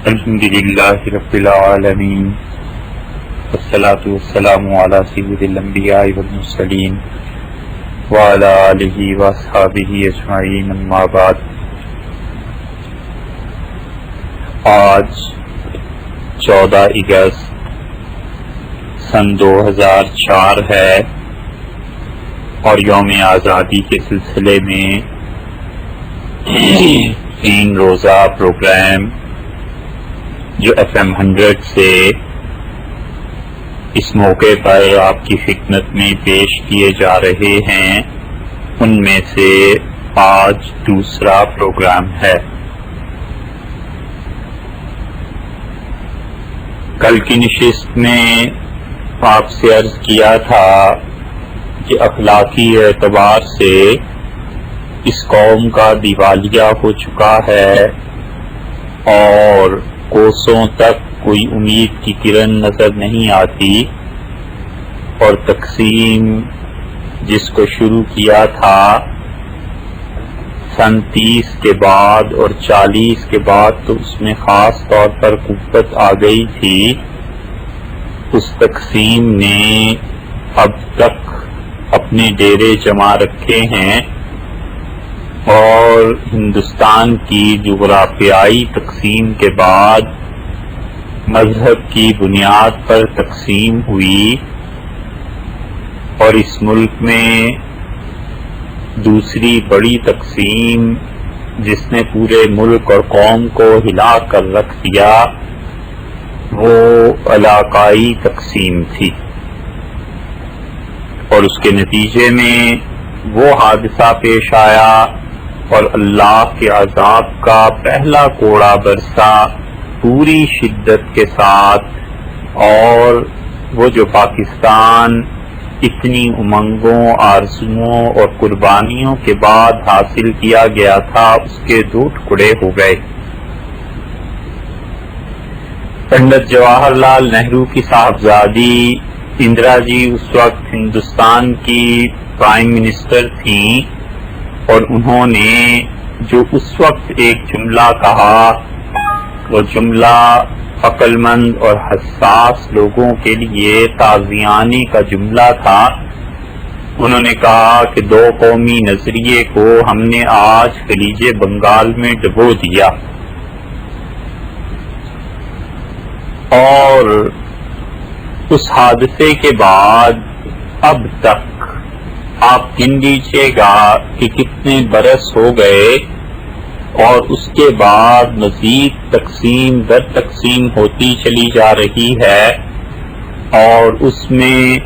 الحمدللہ رب العالمین والصلاة والسلام علی سید الانبیاء والمرسلین وعلی آلہ واصحابہ اجمعین، اما بعد۔ آج 14 اگست سن 2004 ہے اور یوم آزادی کے سلسلے میں 3 روزہ پروگرام جو FM 100 سے اس موقع پر آپ کی خدمت میں پیش کیے جا رہے ہیں، ان میں سے آج دوسرا پروگرام ہے۔ کل کی نشست میں آپ سے عرض کیا تھا کہ اخلاقی اعتبار سے اس قوم کا دیوالیہ ہو چکا ہے اور کوسوں تک کوئی امید کی کرن نظر نہیں آتی، اور تقسیم جس کو شروع کیا تھا سن 30 کے بعد اور 40 کے بعد، تو اس میں خاص طور پر قوت آ گئی تھی۔ اس تقسیم نے اب تک اپنے ڈیرے جما رکھے ہیں اور ہندوستان کی جغرافیائی تقسیم کے بعد مذہب کی بنیاد پر تقسیم ہوئی، اور اس ملک میں دوسری بڑی تقسیم جس نے پورے ملک اور قوم کو ہلا کر رکھ دیا وہ علاقائی تقسیم تھی، اور اس کے نتیجے میں وہ حادثہ پیش آیا اور اللہ کے عذاب کا پہلا کوڑا برسا پوری شدت کے ساتھ، اور وہ جو پاکستان اتنی امنگوں، آرزوؤں اور قربانیوں کے بعد حاصل کیا گیا تھا، اس کے 2 ٹکڑے ہو گئے۔ پنڈت جواہر لال نہرو کی صاحبزادی اندرا جی اس وقت ہندوستان کی پرائم منسٹر تھیں، اور انہوں نے جو اس وقت ایک جملہ کہا، وہ جملہ عقل مند اور حساس لوگوں کے لیے تعزیانے کا جملہ تھا۔ انہوں نے کہا کہ 2 قومی نظریے کو ہم نے آج خلیج بنگال میں ڈبو دیا، اور اس حادثے کے بعد اب تک آپ گن لیجیے گا کہ کتنے برس ہو گئے، اور اس کے بعد مزید تقسیم در تقسیم ہوتی چلی جا رہی ہے، اور اس میں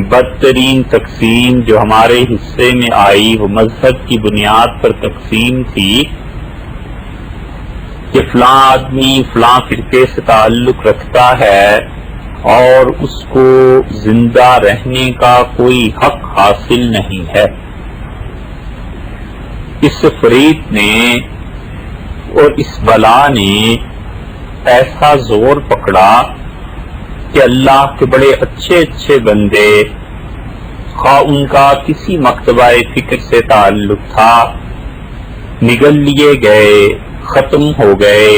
بدترین تقسیم جو ہمارے حصے میں آئی وہ مذہب کی بنیاد پر تقسیم تھی کہ فلاں آدمی فلاں فرقے سے تعلق رکھتا ہے اور اس کو زندہ رہنے کا کوئی حق حاصل نہیں ہے۔ اس فریب نے اور اس بلا نے ایسا زور پکڑا کہ اللہ کے بڑے اچھے اچھے بندے، خواہ ان کا کسی مکتبہ فکر سے تعلق تھا، نگل لیے گئے، ختم ہو گئے،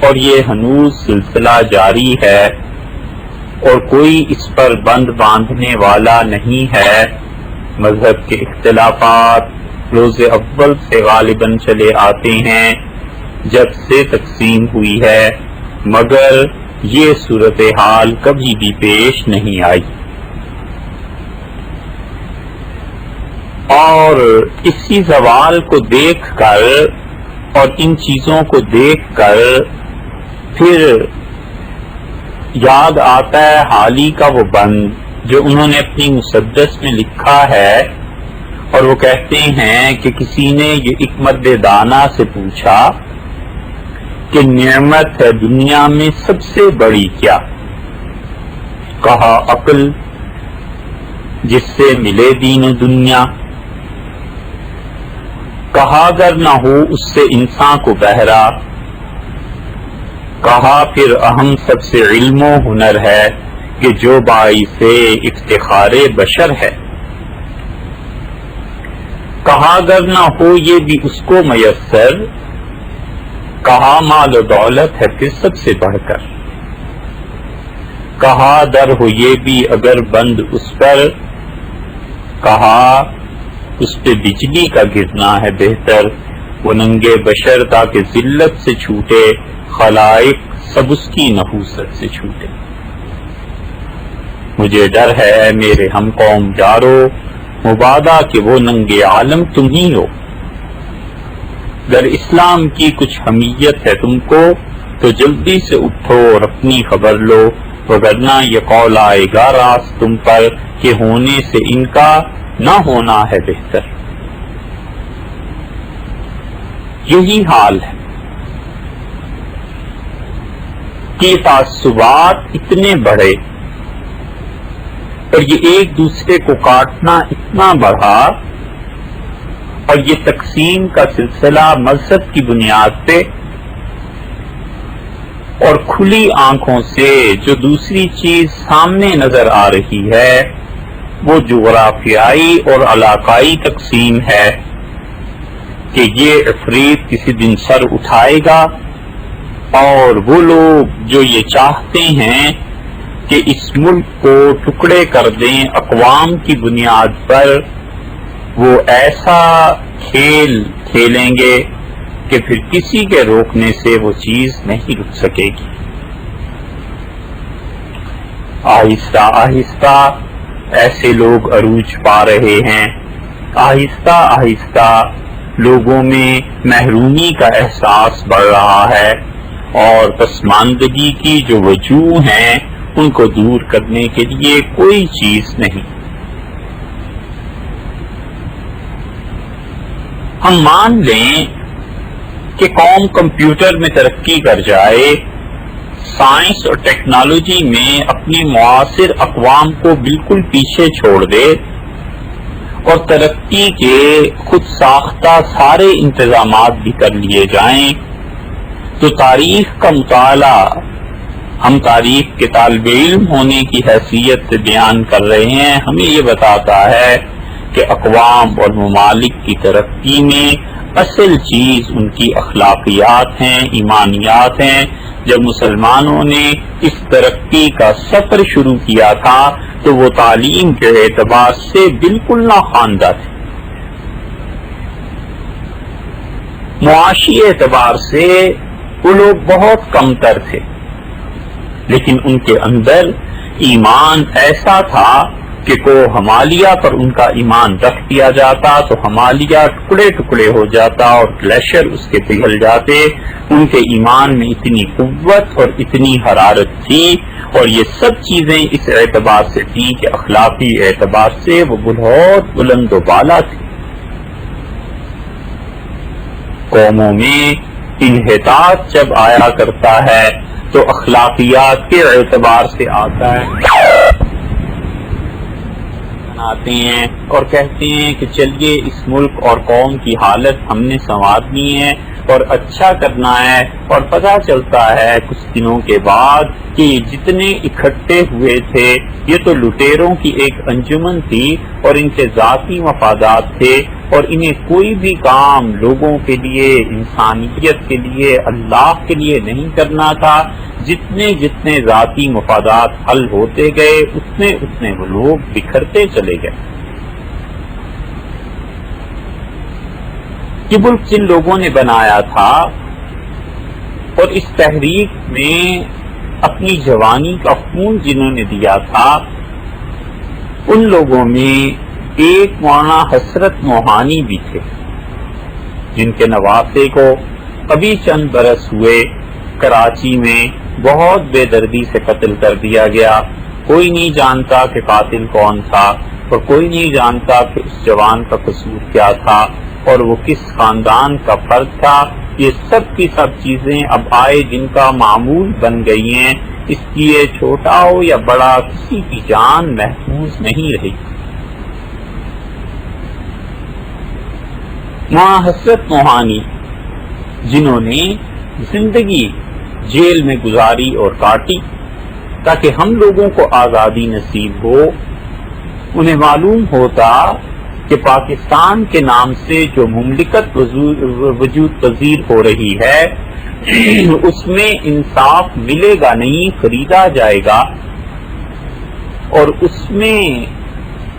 اور یہ ہنوز سلسلہ جاری ہے، اور کوئی اس پر بند باندھنے والا نہیں ہے۔ مذہب کے اختلافات روز اول سے غالباً چلے آتے ہیں جب سے تقسیم ہوئی ہے، مگر یہ صورتحال کبھی بھی پیش نہیں آئی، اور اسی زوال کو دیکھ کر اور ان چیزوں کو دیکھ کر پھر یاد آتا ہے حالی کا وہ بند جو انہوں نے اپنی مسدس میں لکھا ہے، اور وہ کہتے ہیں کہ کسی نے یہ ایک مرد دانا سے پوچھا کہ نعمت ہے دنیا میں سب سے بڑی کیا؟ کہا عقل، جس سے ملے دین و دنیا۔ کہا اگر نہ ہو اس سے انسان کو بہرا۔ کہا پھر اہم سب سے علم و ہنر ہے کہ جو باعث افتخار بشر ہے۔ کہا اگر نہ ہو یہ بھی اس کو میسر کہا مال و دولت ہے پھر سب سے بڑھ کر، کہا در ہو یہ بھی اگر بند اس پر، کہا اس پہ بجلی کا گرنا ہے بہتر، وہ ننگے بشر تاکہ ذلت سے چھوٹے، خلائق سب اس کی نحوست سے چھوٹے۔ مجھے ڈر ہے میرے ہم قوم یارو، مبادا کہ وہ ننگے عالم تم ہی ہو۔ اگر اسلام کی کچھ حمیت ہے تم کو تو جلدی سے اٹھو اور اپنی خبر لو، وگرنہ یہ قول آئے گا راست تم پر کہ ہونے سے ان کا نہ ہونا ہے بہتر۔ یہی حال ہے کہ تعصبات اتنے بڑھے اور یہ ایک دوسرے کو کاٹنا اتنا بڑھا، اور یہ تقسیم کا سلسلہ مذہب کی بنیاد پہ اور کھلی آنکھوں سے جو دوسری چیز سامنے نظر آ رہی ہے وہ جغرافیائی اور علاقائی تقسیم ہے کہ یہ عفریت کسی دن سر اٹھائے گا، اور وہ لوگ جو یہ چاہتے ہیں کہ اس ملک کو ٹکڑے کر دیں اقوام کی بنیاد پر، وہ ایسا کھیل کھیلیں گے کہ پھر کسی کے روکنے سے وہ چیز نہیں رک سکے گی۔ آہستہ آہستہ ایسے لوگ عروج پا رہے ہیں، آہستہ آہستہ لوگوں میں محرومی کا احساس بڑھ رہا ہے، اور پسماندگی کی جو وجوہ ہیں ان کو دور کرنے کے لیے کوئی چیز نہیں۔ ہم مان لیں کہ قوم کمپیوٹر میں ترقی کر جائے، سائنس اور ٹیکنالوجی میں اپنی معاصر اقوام کو بالکل پیچھے چھوڑ دے اور ترقی کے خود ساختہ سارے انتظامات بھی کر لیے جائیں، تو تاریخ کا مطالعہ ہم تاریخ کے طالب علم ہونے کی حیثیت سے بیان کر رہے ہیں، ہمیں یہ بتاتا ہے کہ اقوام اور ممالک کی ترقی میں اصل چیز ان کی اخلاقیات ہیں، ایمانیات ہیں۔ جب مسلمانوں نے اس ترقی کا سفر شروع کیا تھا تو وہ تعلیم کے اعتبار سے بالکل ناخواندہ تھے، معاشی اعتبار سے وہ لوگ بہت کم تر تھے، لیکن ان کے اندر ایمان ایسا تھا کہ کو ہمالیہ پر ان کا ایمان رکھ دیا جاتا تو ہمالیہ ٹکڑے ٹکڑے ہو جاتا اور گلیشیر اس کے پگھل جاتے۔ ان کے ایمان میں اتنی قوت اور اتنی حرارت تھی، اور یہ سب چیزیں اس اعتبار سے تھیں کہ اخلاقی اعتبار سے وہ بہت بلند و بالا تھی۔ قوموں میں انحطاط جب آیا کرتا ہے تو اخلاقیات کے اعتبار سے آتا ہے، آتے ہیں اور کہتے ہیں کہ چلیے اس ملک اور قوم کی حالت ہم نے سنوارنی ہے اور اچھا کرنا ہے، اور پتہ چلتا ہے کچھ دنوں کے بعد کہ جتنے اکٹھے ہوئے تھے یہ تو لٹیروں کی ایک انجمن تھی اور ان کے ذاتی مفادات تھے، اور انہیں کوئی بھی کام لوگوں کے لیے، انسانیت کے لیے، اللہ کے لیے نہیں کرنا تھا۔ جتنے جتنے ذاتی مفادات حل ہوتے گئے اتنے وہ لوگ بکھرتے چلے گئے۔ یہ ملک جن لوگوں نے بنایا تھا اور اس تحریک میں اپنی جوانی کا خون جنہوں نے دیا تھا، ان لوگوں میں ایک مولانا حسرت موہانی بھی تھے، جن کے نواسے کو ابھی چند برس ہوئے کراچی میں بہت بے دردی سے قتل کر دیا گیا۔ کوئی نہیں جانتا کہ قاتل کون تھا، اور کوئی نہیں جانتا کہ اس جوان کا قصور کیا تھا اور وہ کس خاندان کا فرد تھا۔ یہ سب کی سب چیزیں اب آئے دن کا معمول بن گئی ہیں، اس لیے چھوٹا ہو یا بڑا کسی کی جان محفوظ نہیں رہی۔ وہاں حسرت موہانی جنہوں نے زندگی جیل میں گزاری اور کاٹی تاکہ ہم لوگوں کو آزادی نصیب ہو، انہیں معلوم ہوتا کہ پاکستان کے نام سے جو مملکت وجود پذیر ہو رہی ہے اس میں انصاف ملے گا نہیں، خریدا جائے گا، اور اس میں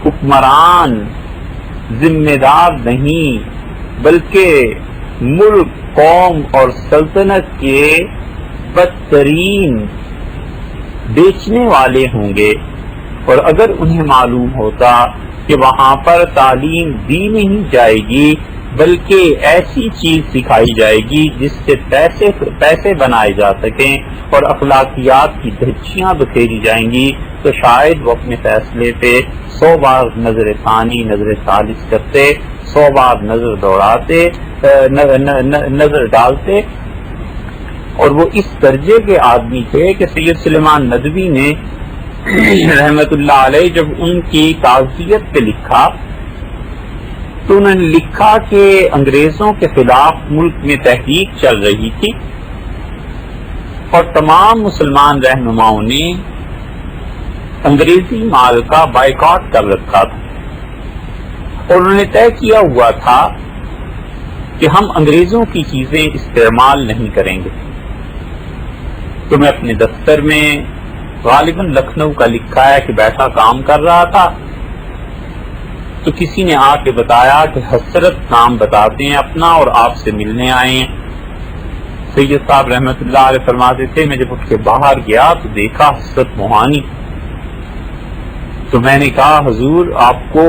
حکمران ذمہ دار نہیں بلکہ ملک، قوم اور سلطنت کے بدترین بیچنے والے ہوں گے۔ اور اگر انہیں معلوم ہوتا کہ وہاں پر تعلیم دی نہیں جائے گی بلکہ ایسی چیز سکھائی جائے گی جس سے پیسے بنائے جا سکیں اور اخلاقیات کی دھچیاں بکھیری جائیں گی، تو شاید وہ اپنے فیصلے پہ 100 بار نظر ثانی، نظر ثالث کرتے، 100 بار نظر دوڑاتے، نظر ڈالتے۔ اور وہ اس درجے کے آدمی تھے کہ سید سلیمان ندوی نے رحمت اللہ علیہ جب ان کی تعزیت پہ لکھا تو انہوں نے لکھا کہ انگریزوں کے خلاف ملک میں تحریک چل رہی تھی اور تمام مسلمان رہنماؤں نے انگریزی مال کا بائیکاٹ کر رکھا تھا، اور انہوں نے طے کیا ہوا تھا کہ ہم انگریزوں کی چیزیں استعمال نہیں کریں گے۔ تو میں اپنے دفتر میں غالباً لکھنؤ کا لکھا ہے کہ بیٹھا کام کر رہا تھا، تو کسی نے آ کے بتایا کہ حسرت نام بتاتے ہیں اپنا اور آپ سے ملنے آئے ہیں۔ سید صاحب رحمت اللہ علیہ فرماتے تھے میں جب اٹھ کے باہر گیا تو دیکھا حسرت موہانی۔ تو میں نے کہا حضور آپ کو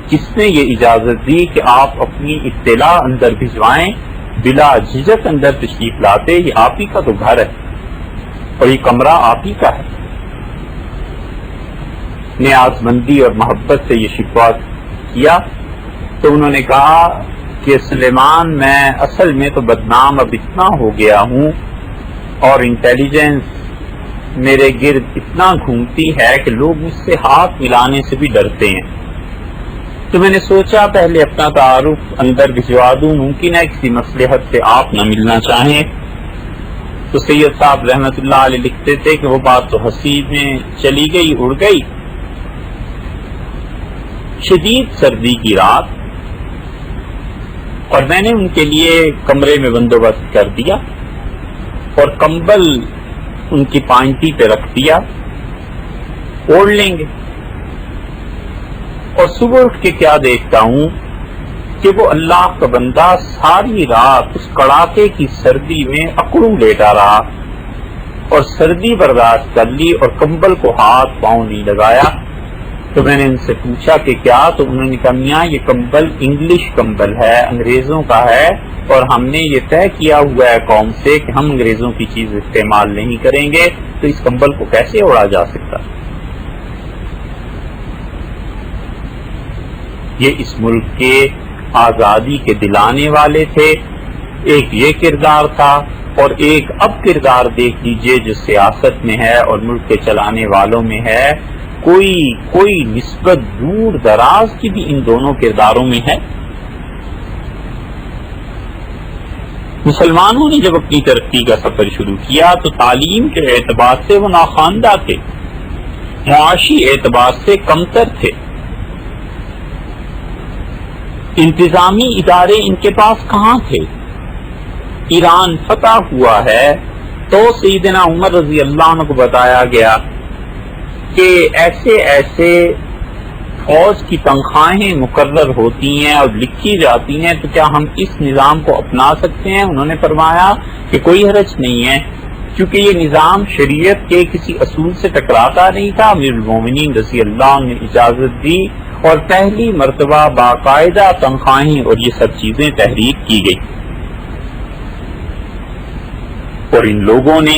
کس نے یہ اجازت دی کہ آپ اپنی اطلاع اندر بھجوائیں، بلا جھجک اندر تشریف لاتے؟ یہ آپ ہی کا تو گھر ہے اور یہ کمرہ آپ ہی کا ہے۔ نیاز مندی اور محبت سے یہ شکوہ کیا تو انہوں نے کہا کہ سلیمان میں اصل میں تو بدنام اب اتنا ہو گیا ہوں اور انٹیلیجنس میرے گرد اتنا گھومتی ہے کہ لوگ مجھ سے ہاتھ ملانے سے بھی ڈرتے ہیں، تو میں نے سوچا پہلے اپنا تعارف اندر بھجوا دوں، ممکن ہے کسی مصلحت سے آپ نہ ملنا چاہیں۔ تو سید صاحب رحمت اللہ علیہ لکھتے تھے کہ وہ بات تو ہنسی میں چلی گئی، اڑ گئی۔ شدید سردی کی رات، اور میں نے ان کے لیے کمرے میں بندوبست کر دیا اور کمبل ان کی پائنٹی پہ رکھ دیا، اوڑھ لیں گے۔ اور صبح اٹھ کے کیا دیکھتا ہوں کہ وہ اللہ کا بندہ ساری رات اس کڑاکے کی سردی میں اکڑوں لیٹا رہا اور سردی برداشت کر لی اور کمبل کو ہاتھ پاؤں نہیں لگایا۔ تو میں نے ان سے پوچھا کہ کیا؟ تو انہوں نے کہا میاں یہ کمبل انگلش کمبل ہے، انگریزوں کا ہے، اور ہم نے یہ طے کیا ہوا ہے قوم سے کہ ہم انگریزوں کی چیز استعمال نہیں کریں گے، تو اس کمبل کو کیسے اوڑھا جا سکتا؟ یہ اس ملک کے آزادی کے دلانے والے تھے، ایک یہ کردار تھا، اور ایک اب کردار دیکھ لیجئے جو سیاست میں ہے اور ملک کے چلانے والوں میں ہے، کوئی نسبت دور دراز کی بھی ان دونوں کرداروں میں ہے۔ مسلمانوں نے جب اپنی ترقی کا سفر شروع کیا تو تعلیم کے اعتبار سے وہ ناخواندہ تھے، معاشی اعتبار سے کمتر تھے، انتظامی ادارے ان کے پاس کہاں تھے۔ ایران فتح ہوا ہے تو سیدنا عمر رضی اللہ عنہ کو بتایا گیا کہ ایسے فوج کی تنخواہیں مقرر ہوتی ہیں اور لکھی جاتی ہیں، تو کیا ہم اس نظام کو اپنا سکتے ہیں؟ انہوں نے فرمایا کہ کوئی حرج نہیں ہے، کیونکہ یہ نظام شریعت کے کسی اصول سے ٹکراتا نہیں تھا۔ امیر المومنین رضی اللہ عنہ نے اجازت دی اور پہلی مرتبہ باقاعدہ تنخواہیں اور یہ سب چیزیں تحریر کی گئی، اور ان لوگوں نے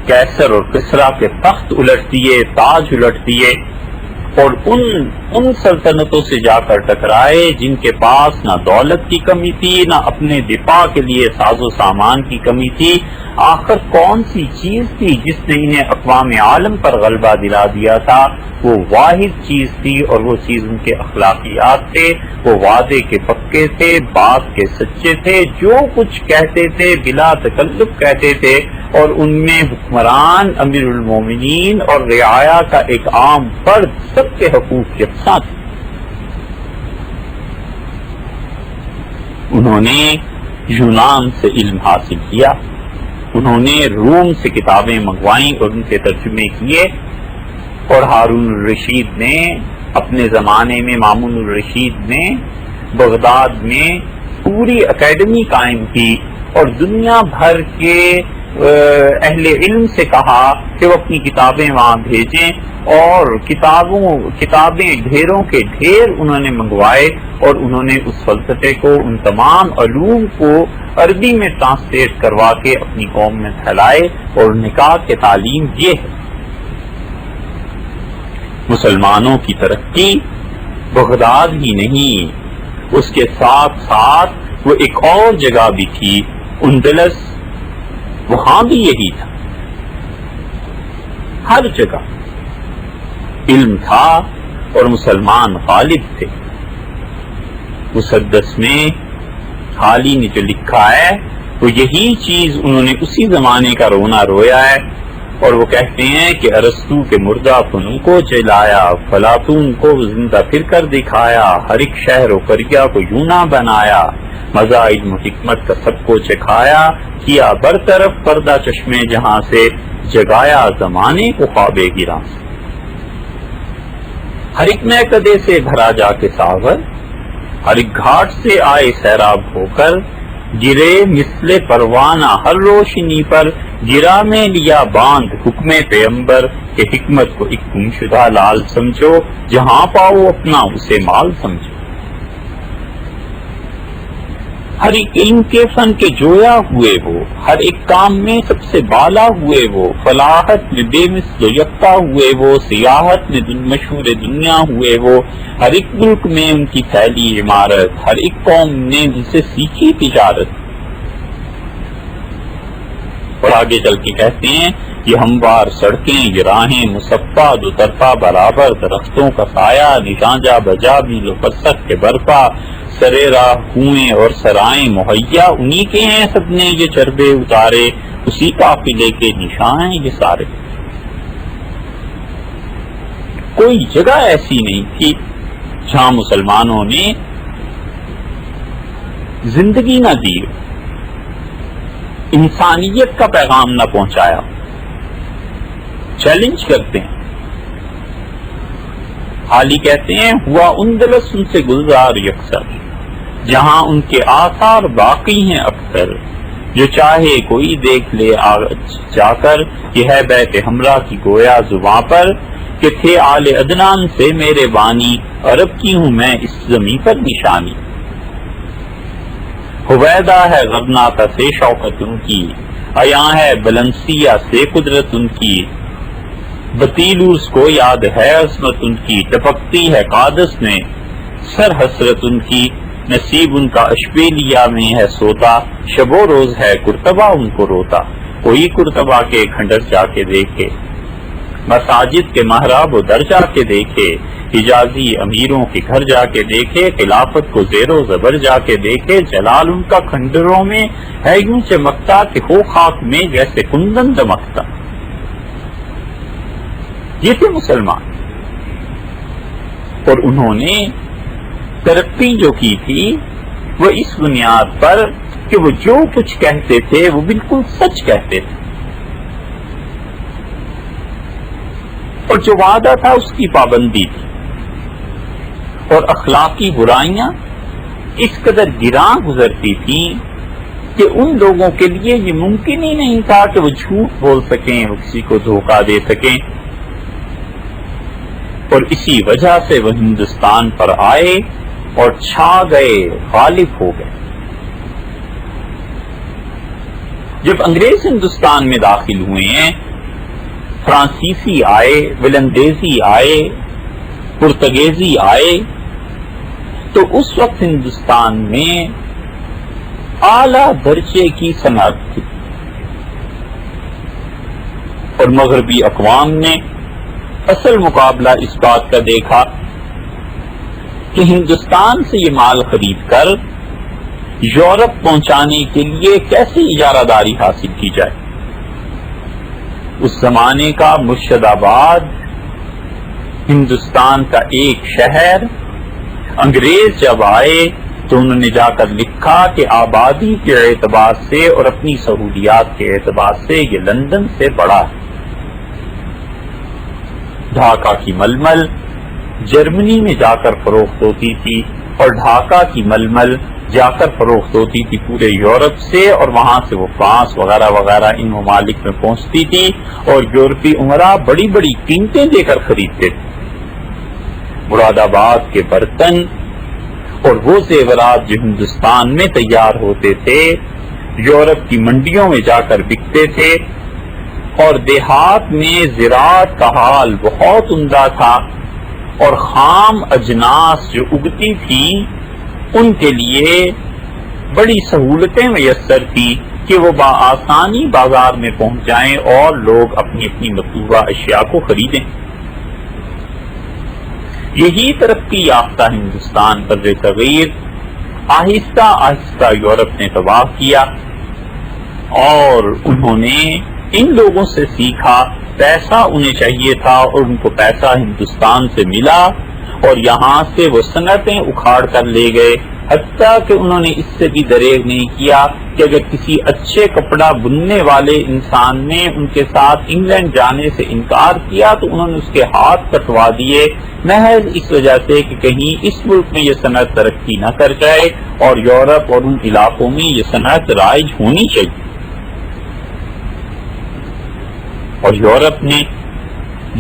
کیسر اور کسریٰ کے تخت الٹ دیے، تاج الٹ دیے، اور ان سلطنتوں سے جا کر ٹکرائے جن کے پاس نہ دولت کی کمی تھی، نہ اپنے دفاع کے لیے ساز و سامان کی کمی تھی۔ آخر کون سی چیز تھی جس نے انہیں اقوام عالم پر غلبہ دلا دیا تھا؟ وہ واحد چیز تھی، اور وہ چیز ان کے اخلاقیات تھے۔ وہ وعدے کے پکے تھے، بات کے سچے تھے، جو کچھ کہتے تھے بلا تکلف کہتے تھے، اور ان میں حکمران، امیر المومنین اور رعایا کا ایک عام فرد، سب کے حقوق یکساں تھے۔ انہوں نے یونان سے علم حاصل کیا، انہوں نے روم سے کتابیں منگوائیں اور ان کے ترجمے کیے، اور ہارون الرشید نے اپنے زمانے میں، مامون الرشید نے بغداد میں پوری اکیڈمی قائم کی اور دنیا بھر کے اہل علم سے کہا کہ وہ اپنی کتابیں وہاں بھیجیں، اور کتابیں ڈھیروں کے ڈھیر انہوں نے منگوائے، اور انہوں نے اس فلسفے کو، ان تمام علوم کو عربی میں ٹرانسلیٹ کروا کے اپنی قوم میں پھیلائے، اور نکاح کی تعلیم یہ ہے۔ مسلمانوں کی ترقی بغداد ہی نہیں، اس کے ساتھ ساتھ وہ ایک اور جگہ بھی تھی، اندلس، وہاں بھی یہی تھا۔ ہر جگہ علم تھا اور مسلمان غالب تھے۔ مسدس میں حالی نے جو لکھا ہے وہ یہی چیز انہوں نے اسی زمانے کا رونا رویا ہے، اور وہ کہتے ہیں کہ ارسطو کے مردہ فنوں کو جلایا، فلاطون کو زندہ پھر کر دکھایا، ہر ایک شہر و قریہ کو یوں نہ بنایا، مزہ علم و حکمت کا سب کو چکھایا، کیا برطرف پردہ چشمے جہاں سے، جگایا زمانے کو خواب گراں سے۔ ہر ایک میں کدے سے بھرا جا کے ساغر، ہر ایک گھاٹ سے آئے سیراب ہو کر، گرے مثل پروانہ ہر روشنی پر، گرا میں لیا باندھ حکم پیغمبر، کہ حکمت کو ایک گمشدہ لال سمجھو، جہاں پاؤ اپنا اسے مال سمجھو۔ ہر ایک علم کے فن کے جویا ہوئے وہ، ہر ایک کام میں سب سے بالا ہوئے وہ، فلاحت میں بے مثل یکتا ہوئے وہ، سیاحت میں مشہور دنیا ہوئے وہ، ہر ایک ملک میں ان کی پھیلی عمارت، ہر ایک قوم نے ان سے سیکھی تجارت۔ اور آگے چل کے کہتے ہیں یہ ہموار سڑکیں، یہ راہیں مصفا، دو طرفہ برابر درختوں کا سایہ، نشان جا بجا بھی لو فرسخ کے برپا، سرے راہ کنویں اور سرائیں مہیا، انہی کے ہیں سب نے یہ چربے اتارے، اسی قافلے کے نشان ہیں یہ سارے۔ کوئی جگہ ایسی نہیں تھی جہاں مسلمانوں نے زندگی نہ دی، انسانیت کا پیغام نہ پہنچایا۔ چیلنج کرتے ہیں، حالی کہتے ہیں ہوا اندلس ان سے گلزار یکسر، جہاں ان کے آثار باقی ہیں اکثر، جو چاہے کوئی دیکھ لے جا کر، یہ ہے بیت ہمراہ کی گویا زباں پر، کہ تھے آل عدنان سے میرے بانی، عرب کی ہوں میں اس زمین پر نشانی۔ حویدہ ہے غرناطہ سے شوکت ان کی، عیاں ہے بلنسیہ سے قدرت ان کی، بطیلوس کو یاد ہے عظمت ان کی، ٹپکتی ہے قادس میں سر حسرت ان کی، نصیب ان کا اشبیلیہ میں ہے سوتا، شب و روز ہے کرتبہ ان کو روتا۔ کوئی کرتبہ کے کھنڈر جا کے دیکھے، مساجد کے محراب و در جا کے دیکھے، حجازی امیروں کے گھر جا کے دیکھے، خلافت کو زیر و زبر جا کے دیکھے، جلال ان کا کھنڈروں میں ہے یوں چمکتا کہ ہو خاک میں جیسے کندن دمکتا۔ یہ تھے مسلمان، اور انہوں نے ترقی جو کی تھی وہ اس بنیاد پر کہ وہ جو کچھ کہتے تھے وہ بالکل سچ کہتے تھے، اور جو وعدہ تھا اس کی پابندی تھی، اور اخلاقی برائیاں اس قدر گراں گزرتی تھیں کہ ان لوگوں کے لیے یہ ممکن ہی نہیں تھا کہ وہ جھوٹ بول سکیں، وہ کسی کو دھوکہ دے سکیں، اور اسی وجہ سے وہ ہندوستان پر آئے اور چھا گئے، غالب ہو گئے۔ جب انگریز ہندوستان میں داخل ہوئے ہیں، فرانسیسی آئے، ولندیزی آئے، پرتگیزی آئے، تو اس وقت ہندوستان میں اعلیٰ درجے کی صنعت تھی، اور مغربی اقوام نے اصل مقابلہ اس بات کا دیکھا کہ ہندوستان سے یہ مال خرید کر یورپ پہنچانے کے لیے کیسے اجارہ داری حاصل کی جائے۔ اس زمانے کا مرشد آباد ہندوستان کا ایک شہر، انگریز جب آئے تو انہوں نے جا کر لکھا کہ آبادی کے اعتبار سے اور اپنی سہولیات کے اعتبار سے یہ لندن سے بڑا ہے۔ ڈھاکہ کی ململ جرمنی میں جا کر فروخت ہوتی تھی اور ڈھاکہ کی ململ جا کر فروخت ہوتی تھی پورے یورپ سے، اور وہاں سے وہ فرانس وغیرہ وغیرہ ان ممالک میں پہنچتی تھی، اور یورپی عمرہ بڑی بڑی قیمتیں دے کر خریدتے تھے۔ مراد آباد کے برتن اور وہ زیورات جو ہندوستان میں تیار ہوتے تھے یورپ کی منڈیوں میں جا کر بکتے تھے، اور دیہات میں زراعت کا حال بہت عمدہ تھا، اور خام اجناس جو اگتی تھی ان کے لیے بڑی سہولتیں میسر تھی کہ وہ بآسانی بازار میں پہنچ جائیں اور لوگ اپنی اپنی مطلوبہ اشیاء کو خریدیں۔ یہی ترقی یافتہ ہندوستان پر صغیر آہستہ آہستہ یورپ نے تباہ کیا، اور انہوں نے ان لوگوں سے سیکھا، پیسہ انہیں چاہیے تھا اور ان کو پیسہ ہندوستان سے ملا، اور یہاں سے وہ صنعتیں اکھاڑ کر لے گئے، حتیٰ کہ انہوں نے اس سے بھی دریغ نہیں کیا کہ اگر کسی اچھے کپڑا بننے والے انسان نے ان کے ساتھ انگلینڈ جانے سے انکار کیا تو انہوں نے اس کے ہاتھ کٹوا دیے، محض اس وجہ سے کہ کہیں اس ملک میں یہ صنعت ترقی نہ کر جائے اور یورپ اور ان علاقوں میں یہ صنعت رائج ہونی چاہیے۔ اور یورپ نے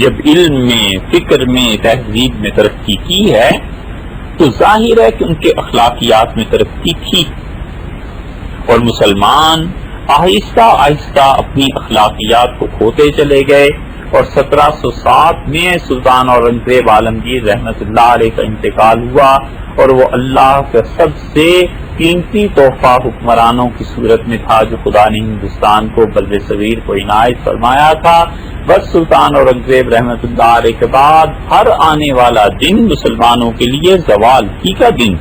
جب علم میں، فکر میں، تہذیب میں ترقی کی ہے تو ظاہر ہے کہ ان کے اخلاقیات میں ترقی تھی، اور مسلمان آہستہ آہستہ اپنی اخلاقیات کو کھوتے چلے گئے، اور 1707 میں سلطان اورنگزیب عالمگیر رحمت اللہ علیہ کا انتقال ہوا، اور وہ اللہ کا سب سے قیمتی تحفہ حکمرانوں کی صورت میں تھا جو خدا نے ہندوستان کو بر صغیر کو عنایت فرمایا تھا۔ بس سلطان اورنگزیب رحمت اللہ علیہ کے بعد ہر آنے والا دن مسلمانوں کے لیے زوال ہی کا دن۔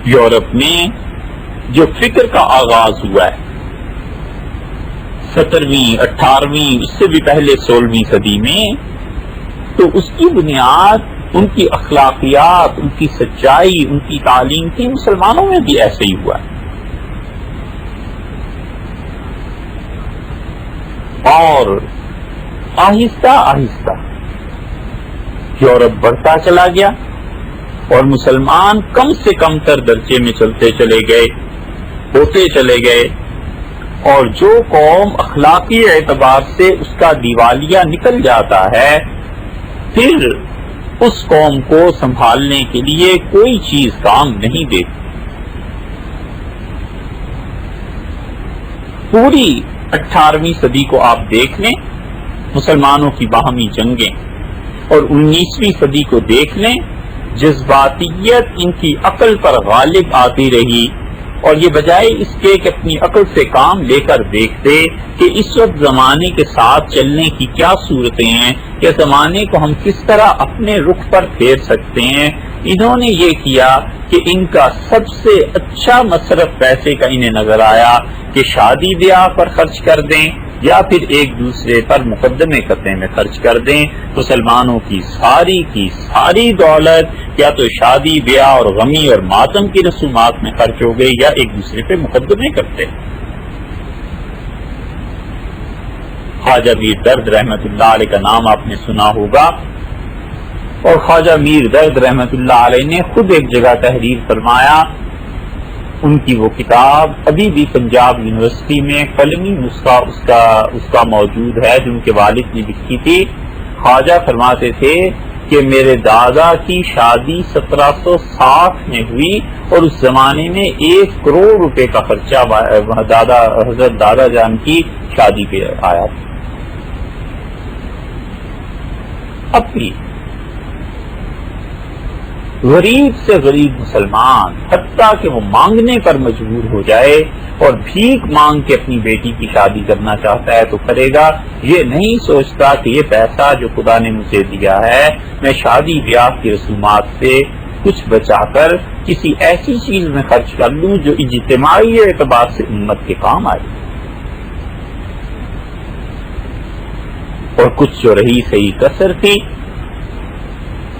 یورپ میں جو فکر کا آغاز ہوا ہے 17ویں 18ویں اس سے بھی پہلے 16ویں صدی میں، تو اس کی بنیاد ان کی اخلاقیات، ان کی سچائی، ان کی تعلیم تھی۔ مسلمانوں میں بھی ایسے ہی ہوا ہے، اور آہستہ آہستہ یورپ بڑھتا چلا گیا اور مسلمان کم سے کم تر درجے میں چلتے چلے گئے، ہوتے چلے گئے، اور جو قوم اخلاقی اعتبار سے اس کا دیوالیہ نکل جاتا ہے پھر اس قوم کو سنبھالنے کے لیے کوئی چیز کام نہیں دیتی۔ پوری 18ویں صدی کو آپ دیکھ لیں، مسلمانوں کی باہمی جنگیں، اور 19ویں صدی کو دیکھ لیں، جذباتیت ان کی عقل پر غالب آتی رہی، اور یہ بجائے اس کے کہ اپنی عقل سے کام لے کر دیکھتے کہ اس وقت زمانے کے ساتھ چلنے کی کیا صورتیں ہیں، یا زمانے کو ہم کس طرح اپنے رخ پر پھیر سکتے ہیں، انہوں نے یہ کیا کہ ان کا سب سے اچھا مصرف پیسے کا انہیں نظر آیا کہ شادی بیاہ پر خرچ کر دیں یا پھر ایک دوسرے پر مقدمے کرنے میں خرچ کر دیں۔ مسلمانوں کی ساری دولت یا تو شادی بیاہ اور غمی اور ماتم کی رسومات میں خرچ ہو گئی یا ایک دوسرے پہ مقدمے کرتے۔ خواجہ میر درد رحمت اللہ علیہ کا نام آپ نے سنا ہوگا، اور خواجہ میر درد رحمت اللہ علیہ نے خود ایک جگہ تحریر فرمایا، ان کی وہ کتاب ابھی بھی پنجاب یونیورسٹی میں قلمی نسخہ اس کا موجود ہے جو ان کے والد نے لکھی تھی۔ خواجہ فرماتے تھے کہ میرے دادا کی شادی 1760 میں ہوئی اور اس زمانے میں 1 کروڑ روپے کا خرچہ حضرت دادا جان کی شادی پہ آیا تھا۔ اب بھی غریب سے غریب مسلمان حتیٰ کہ وہ مانگنے پر مجبور ہو جائے اور بھیک مانگ کے اپنی بیٹی کی شادی کرنا چاہتا ہے تو کرے گا، یہ نہیں سوچتا کہ یہ پیسہ جو خدا نے مجھے دیا ہے میں شادی بیاہ کی رسومات سے کچھ بچا کر کسی ایسی چیز میں خرچ کر لوں جو اجتماعی اعتبار سے امت کے کام آئے، اور کچھ جو رہی صحیح کسر تھی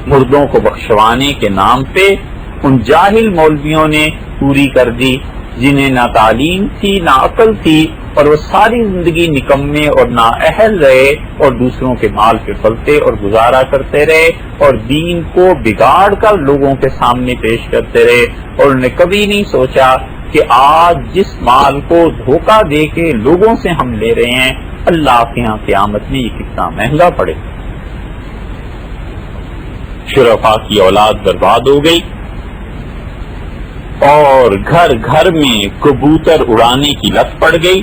مردوں کو بخشوانے کے نام پہ ان جاہل مولویوں نے پوری کر دی، جنہیں نہ تعلیم تھی نہ عقل تھی، اور وہ ساری زندگی نکمے اور نااہل رہے اور دوسروں کے مال پہ پلتے اور گزارا کرتے رہے اور دین کو بگاڑ کر لوگوں کے سامنے پیش کرتے رہے، اور انہوں نے کبھی نہیں سوچا کہ آج جس مال کو دھوکہ دے کے لوگوں سے ہم لے رہے ہیں، اللہ کے ہاں قیامت میں یہ کتنا مہنگا پڑے۔ شرفاء کی اولاد برباد ہو گئی اور گھر گھر میں کبوتر اڑانے کی لت پڑ گئی،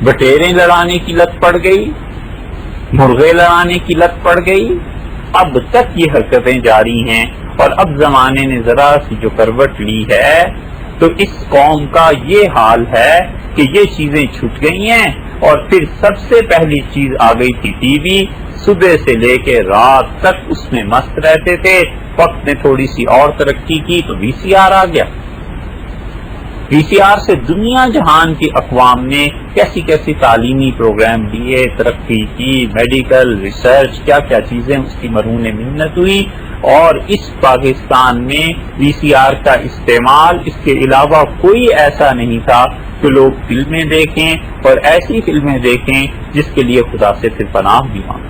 بٹیریں لڑانے کی لت پڑ گئی، مرغے لڑانے کی لت پڑ گئی۔ اب تک یہ حرکتیں جاری ہیں، اور اب زمانے نے ذرا سی جو کروٹ لی ہے تو اس قوم کا یہ حال ہے کہ یہ چیزیں چھٹ گئی ہیں، اور پھر سب سے پہلی چیز آ گئی تھی ٹی وی۔ صبح سے لے کے رات تک اس میں مست رہتے تھے، وقت نے تھوڑی سی اور ترقی کی تو وی سی آر آ گیا۔ وی سی آر سے دنیا جہان کی اقوام نے کیسی کیسی تعلیمی پروگرام دیے، ترقی کی، میڈیکل ریسرچ، کیا کیا چیزیں اس کی مرہون منت ہوئی، اور اس پاکستان میں وی سی آر کا استعمال اس کے علاوہ کوئی ایسا نہیں تھا کہ لوگ فلمیں دیکھیں، اور ایسی فلمیں دیکھیں جس کے لیے خدا سے پھر پناہ بھی مانگیں۔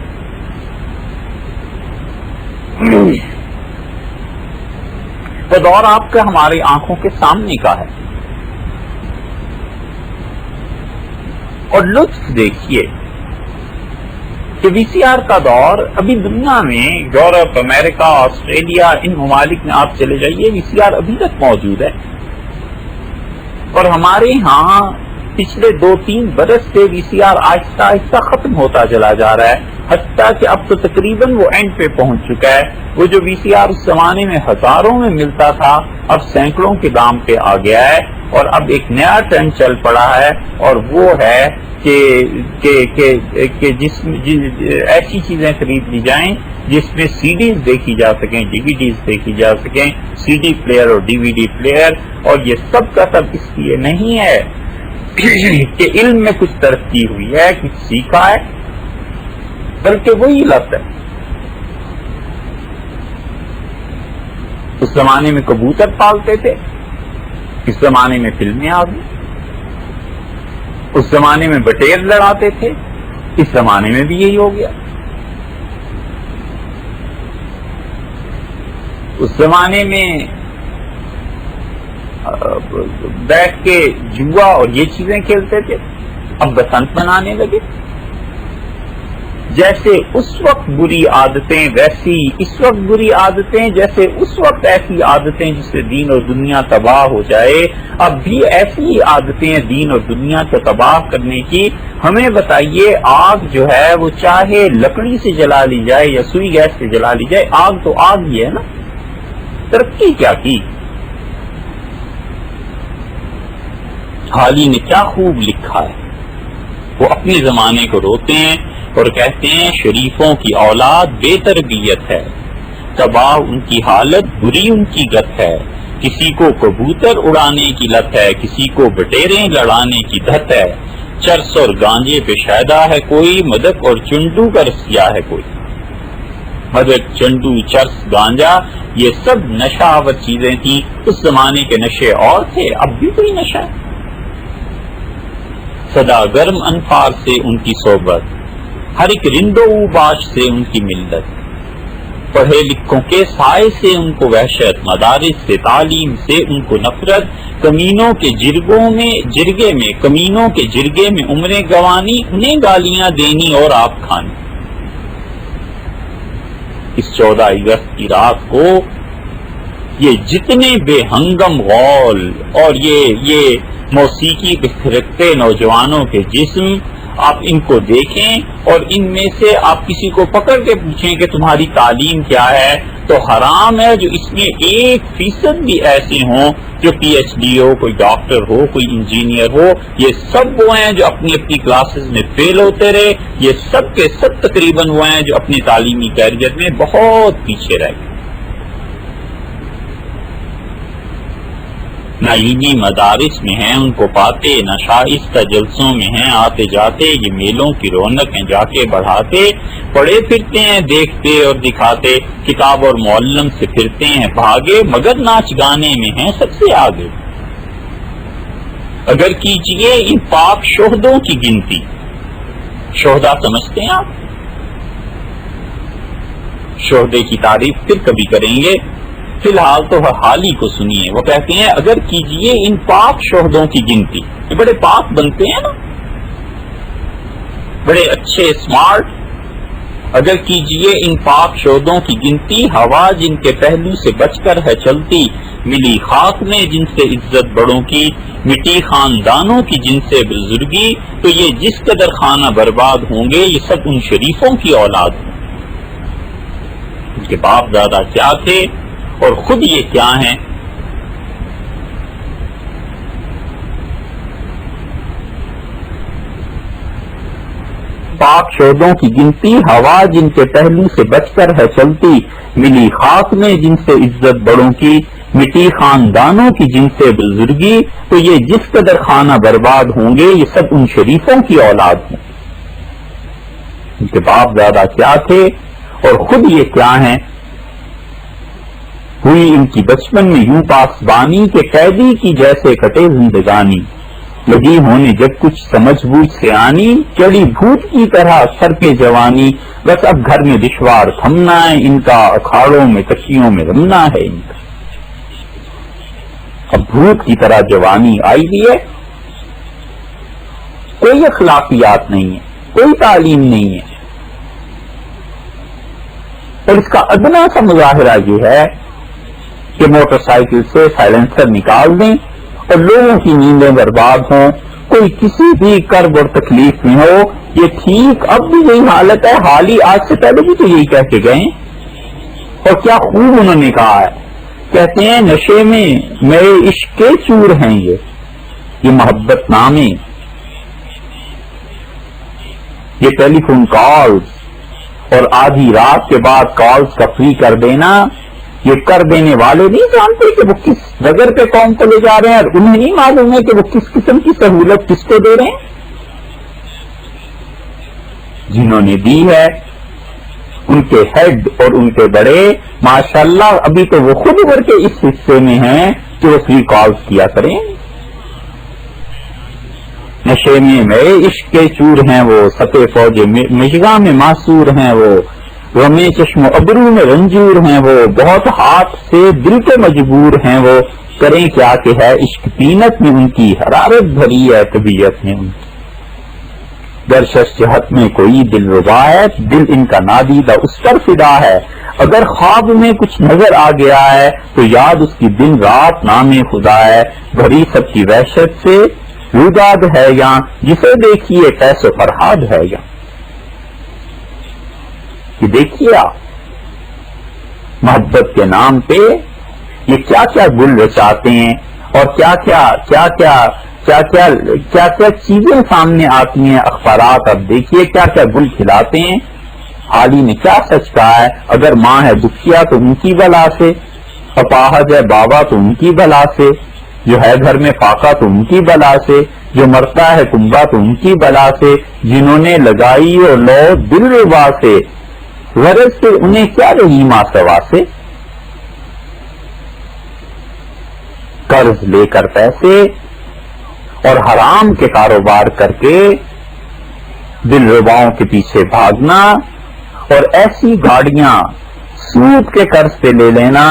وہ دور آپ کا ہماری آنکھوں کے سامنے کا ہے، اور لطف دیکھیے کہ وی سی آر کا دور ابھی دنیا میں یورپ، امریکہ، آسٹریلیا، ان ممالک میں آپ چلے جائیے، وی سی آر ابھی تک موجود ہے، اور ہمارے ہاں پچھلے 2-3 برس سے وی سی آر آہستہ آہستہ ختم ہوتا چلا جا رہا ہے، حتیٰ کہ اب تو تقریباً وہ اینڈ پہ پہنچ چکا ہے۔ وہ جو وی سی آر اس زمانے میں ہزاروں میں ملتا تھا، اب سینکڑوں کے دام پہ آ گیا ہے، اور اب ایک نیا ٹرینڈ چل پڑا ہے، اور وہ ہے کہ ایسی چیزیں خرید لی جائیں جس میں سی ڈیز دیکھی جا سکیں، ڈی وی ڈیز دیکھی جا سکیں، سی ڈی پلیئر اور ڈی وی ڈی پلیئر، اور یہ سب کا سب اس لیے نہیں ہے کہ علم میں کچھ ترقی ہوئی ہے، کچھ سیکھا ہے، بلکہ وہی لت ہے۔ اس زمانے میں کبوتر پالتے تھے، اس زمانے میں فلمیں آ گئی، اس زمانے میں بٹیر لڑاتے تھے، اس زمانے میں بھی یہی ہو گیا۔ اس زمانے میں بیٹھ کے جوا اور یہ چیزیں کھیلتے تھے، اب بسنت منانے لگے۔ جیسے اس وقت بری عادتیں ویسی اس وقت بری عادتیں، جیسے اس وقت ایسی عادتیں جس سے دین اور دنیا تباہ ہو جائے، اب بھی ایسی عادتیں دین اور دنیا کو تباہ کرنے کی۔ ہمیں بتائیے، آگ جو ہے وہ چاہے لکڑی سے جلا لی جائے یا سوئی گیس سے جلا لی جائے، آگ تو آگ ہی ہے نا۔ ترقی کیا کی؟ حالی نے کیا خوب لکھا ہے، وہ اپنے زمانے کو روتے ہیں اور کہتے ہیں شریفوں کی اولاد بے تربیت ہے، تباہ ان کی حالت، بری ان کی گت ہے، کسی کو کبوتر اڑانے کی لت ہے، کسی کو بٹیریں لڑانے کی دھت ہے، چرس اور گانجے پہ شیدا ہے کوئی، مدک اور چنڈو کا رسیا ہے کوئی۔ مدک، چنڈو، چرس، گانجا، یہ سب نشہ آور چیزیں تھیں۔ اس زمانے کے نشے اور تھے، اب بھی کوئی نشہ ہے۔ سدا گرم انفار سے ان کی صحبت، ہر ایک رندو باش سے ان کی ملت، پڑھے لکھوں کے سائے سے ان کو وحشت، مدارس سے تعلیم سے ان کو نفرت، کمینوں کے جرگے میں عمریں گوانی، انہیں گالیاں دینی اور آپ کھانی۔ اس 14 اگست کی رات کو یہ جتنے بے ہنگم غول اور یہ موسیقی کے تھرکتے نوجوانوں کے جسم، آپ ان کو دیکھیں اور ان میں سے آپ کسی کو پکڑ کے پوچھیں کہ تمہاری تعلیم کیا ہے، تو حرام ہے جو اس میں 1% بھی ایسے ہوں جو پی ایچ ڈی ہو، کوئی ڈاکٹر ہو، کوئی انجینئر ہو۔ یہ سب وہ ہیں جو اپنی کلاسز میں فیل ہوتے رہے، یہ سب کے سب تقریباً وہ ہیں جو اپنی تعلیمی کیریئر میں بہت پیچھے رہ گئے۔ نعیمی مدارس میں ہیں ان کو پاتے، نشائستہ جلسوں میں ہیں آتے جاتے، یہ میلوں کی رونق ہیں جا کے بڑھاتے، پڑھے پھرتے ہیں دیکھتے اور دکھاتے، کتاب اور معلم سے پھرتے ہیں بھاگے، مگر ناچ گانے میں ہیں سب سے آگے۔ اگر کیجئے ان پاک شہدوں کی گنتی، شہدا سمجھتے ہیں آپ؟ شہدے کی تعریف پھر کبھی کریں گے، فی الحال تو حال ہی کو سنیے۔ وہ کہتے ہیں اگر کیجئے ان پاک شہدوں کی گنتی، یہ بڑے پاک بنتے ہیں نا، بڑے اچھے اسمارٹ، اگر کیجئے ان پاک شہدوں کی گنتی، ہوا جن کے پہلو سے بچ کر ہے چلتی، ملی خاک میں جن سے عزت بڑوں کی، مٹی خاندانوں کی جن سے بزرگی، تو یہ جس قدر خانہ برباد ہوں گے یہ سب ان شریفوں کی اولاد ہیں۔ ان کے باپ دادا کیا تھے اور خود یہ کیا ہیں؟ پاک شہدوں کی گنتی، ہوا جن کے پہلو سے بچ کر ہے چلتی، ملی خاک میں جن سے عزت بڑوں کی، مٹی خاندانوں کی جن سے بزرگی، تو یہ جس قدر خانہ برباد ہوں گے یہ سب ان شریفوں کی اولاد ہیں۔ ان کے باپ دادا کیا تھے اور خود یہ کیا ہیں؟ ہوئی ان کی بچپن میں یوں پاسبانی کے قیدی کی جیسے کٹے زندگانی، لگی ہونے جب کچھ سمجھ بوجھ سے آنی، چڑی بھوت کی طرح سر پہ جوانی، بس اب گھر میں دشوار تھمنا ہے ان کا، اکھاڑوں میں تکیوں میں رمنا ہے ان کا۔ اب بھوت کی طرح جوانی آئی بھی ہے، کوئی اخلاقیات نہیں ہے، کوئی تعلیم نہیں ہے، اور اس کا ادنا سا مظاہرہ یہ ہے کہ موٹر سائیکل سے سائلنسر نکال دیں اور لوگوں کی نیندیں برباد ہوں، کوئی کسی بھی کرب اور تکلیف میں ہو۔ یہ ٹھیک اب بھی یہی حالت ہے، حال ہی آج سے پہلے بھی تو یہی کہہ کے گئے، اور کیا خوب انہوں نے کہا ہے، کہتے ہیں نشے میں میرے عشق کے چور ہیں یہ محبت نامے، یہ ٹیلی فون کالز اور آدھی رات کے بعد کالز کا فری کر دینا، یہ کر دینے والے نہیں جانتے کہ وہ کس ڈگر پہ قوم کو لے جا رہے ہیں، اور انہیں نہیں معلوم ہے کہ وہ کس قسم کی سہولت کس کو دے رہے ہیں۔ جنہوں نے دی ہے ان کے ہیڈ اور ان کے بڑے ماشاءاللہ ابھی تو وہ خود ابھر کے اس حصے میں ہیں کہ وہ فری کالز کیا کریں۔ نشے میں میرے عشق کے چور ہیں وہ، سطح فوج مشگاں میں معصور ہیں وہ، غمِ چشم و ابرو میں رنجور ہیں وہ، بہت ہاتھ سے دل کو مجبور ہیں وہ، کریں کیا کہ ہے عشق پینت میں ان کی، حرارت بھری ہے طبیعت میں ان کی، درشش جہت میں کوئی دل ربا ہے، دل ان کا نادیدہ اس پر فدا ہے، اگر خواب میں کچھ نظر آ گیا ہے تو یاد اس کی دن رات نام خدا ہے، بھری سب کی وحشت سے روداد ہے یا جسے دیکھیے کیسے فرحاد ہے یا، کہ دیکھیے آپ محبت کے نام پہ یہ کیا کیا گل رچاتے ہیں، اور کیا کیا چیزیں سامنے آتی ہیں، اخبارات اب دیکھیے کیا کیا گل کھلاتے ہیں۔ حالی نے کیا سچ کہا ہے، اگر ماں ہے دکھیا تو ان کی بلا سے، اپاہج ہے بابا تو ان کی بلا سے، جو ہے گھر میں فاقہ تو ان کی بلا سے، جو مرتا ہے کنبا تو ان کی بلا سے، جنہوں نے لگائی اور لو دل ربا سے، غرض سے انہیں کیا رہی ماں سوا سے، قرض لے کر پیسے اور حرام کے کاروبار کر کے دل رباؤں کے پیچھے بھاگنا، اور ایسی گاڑیاں سود کے قرض پہ لے لینا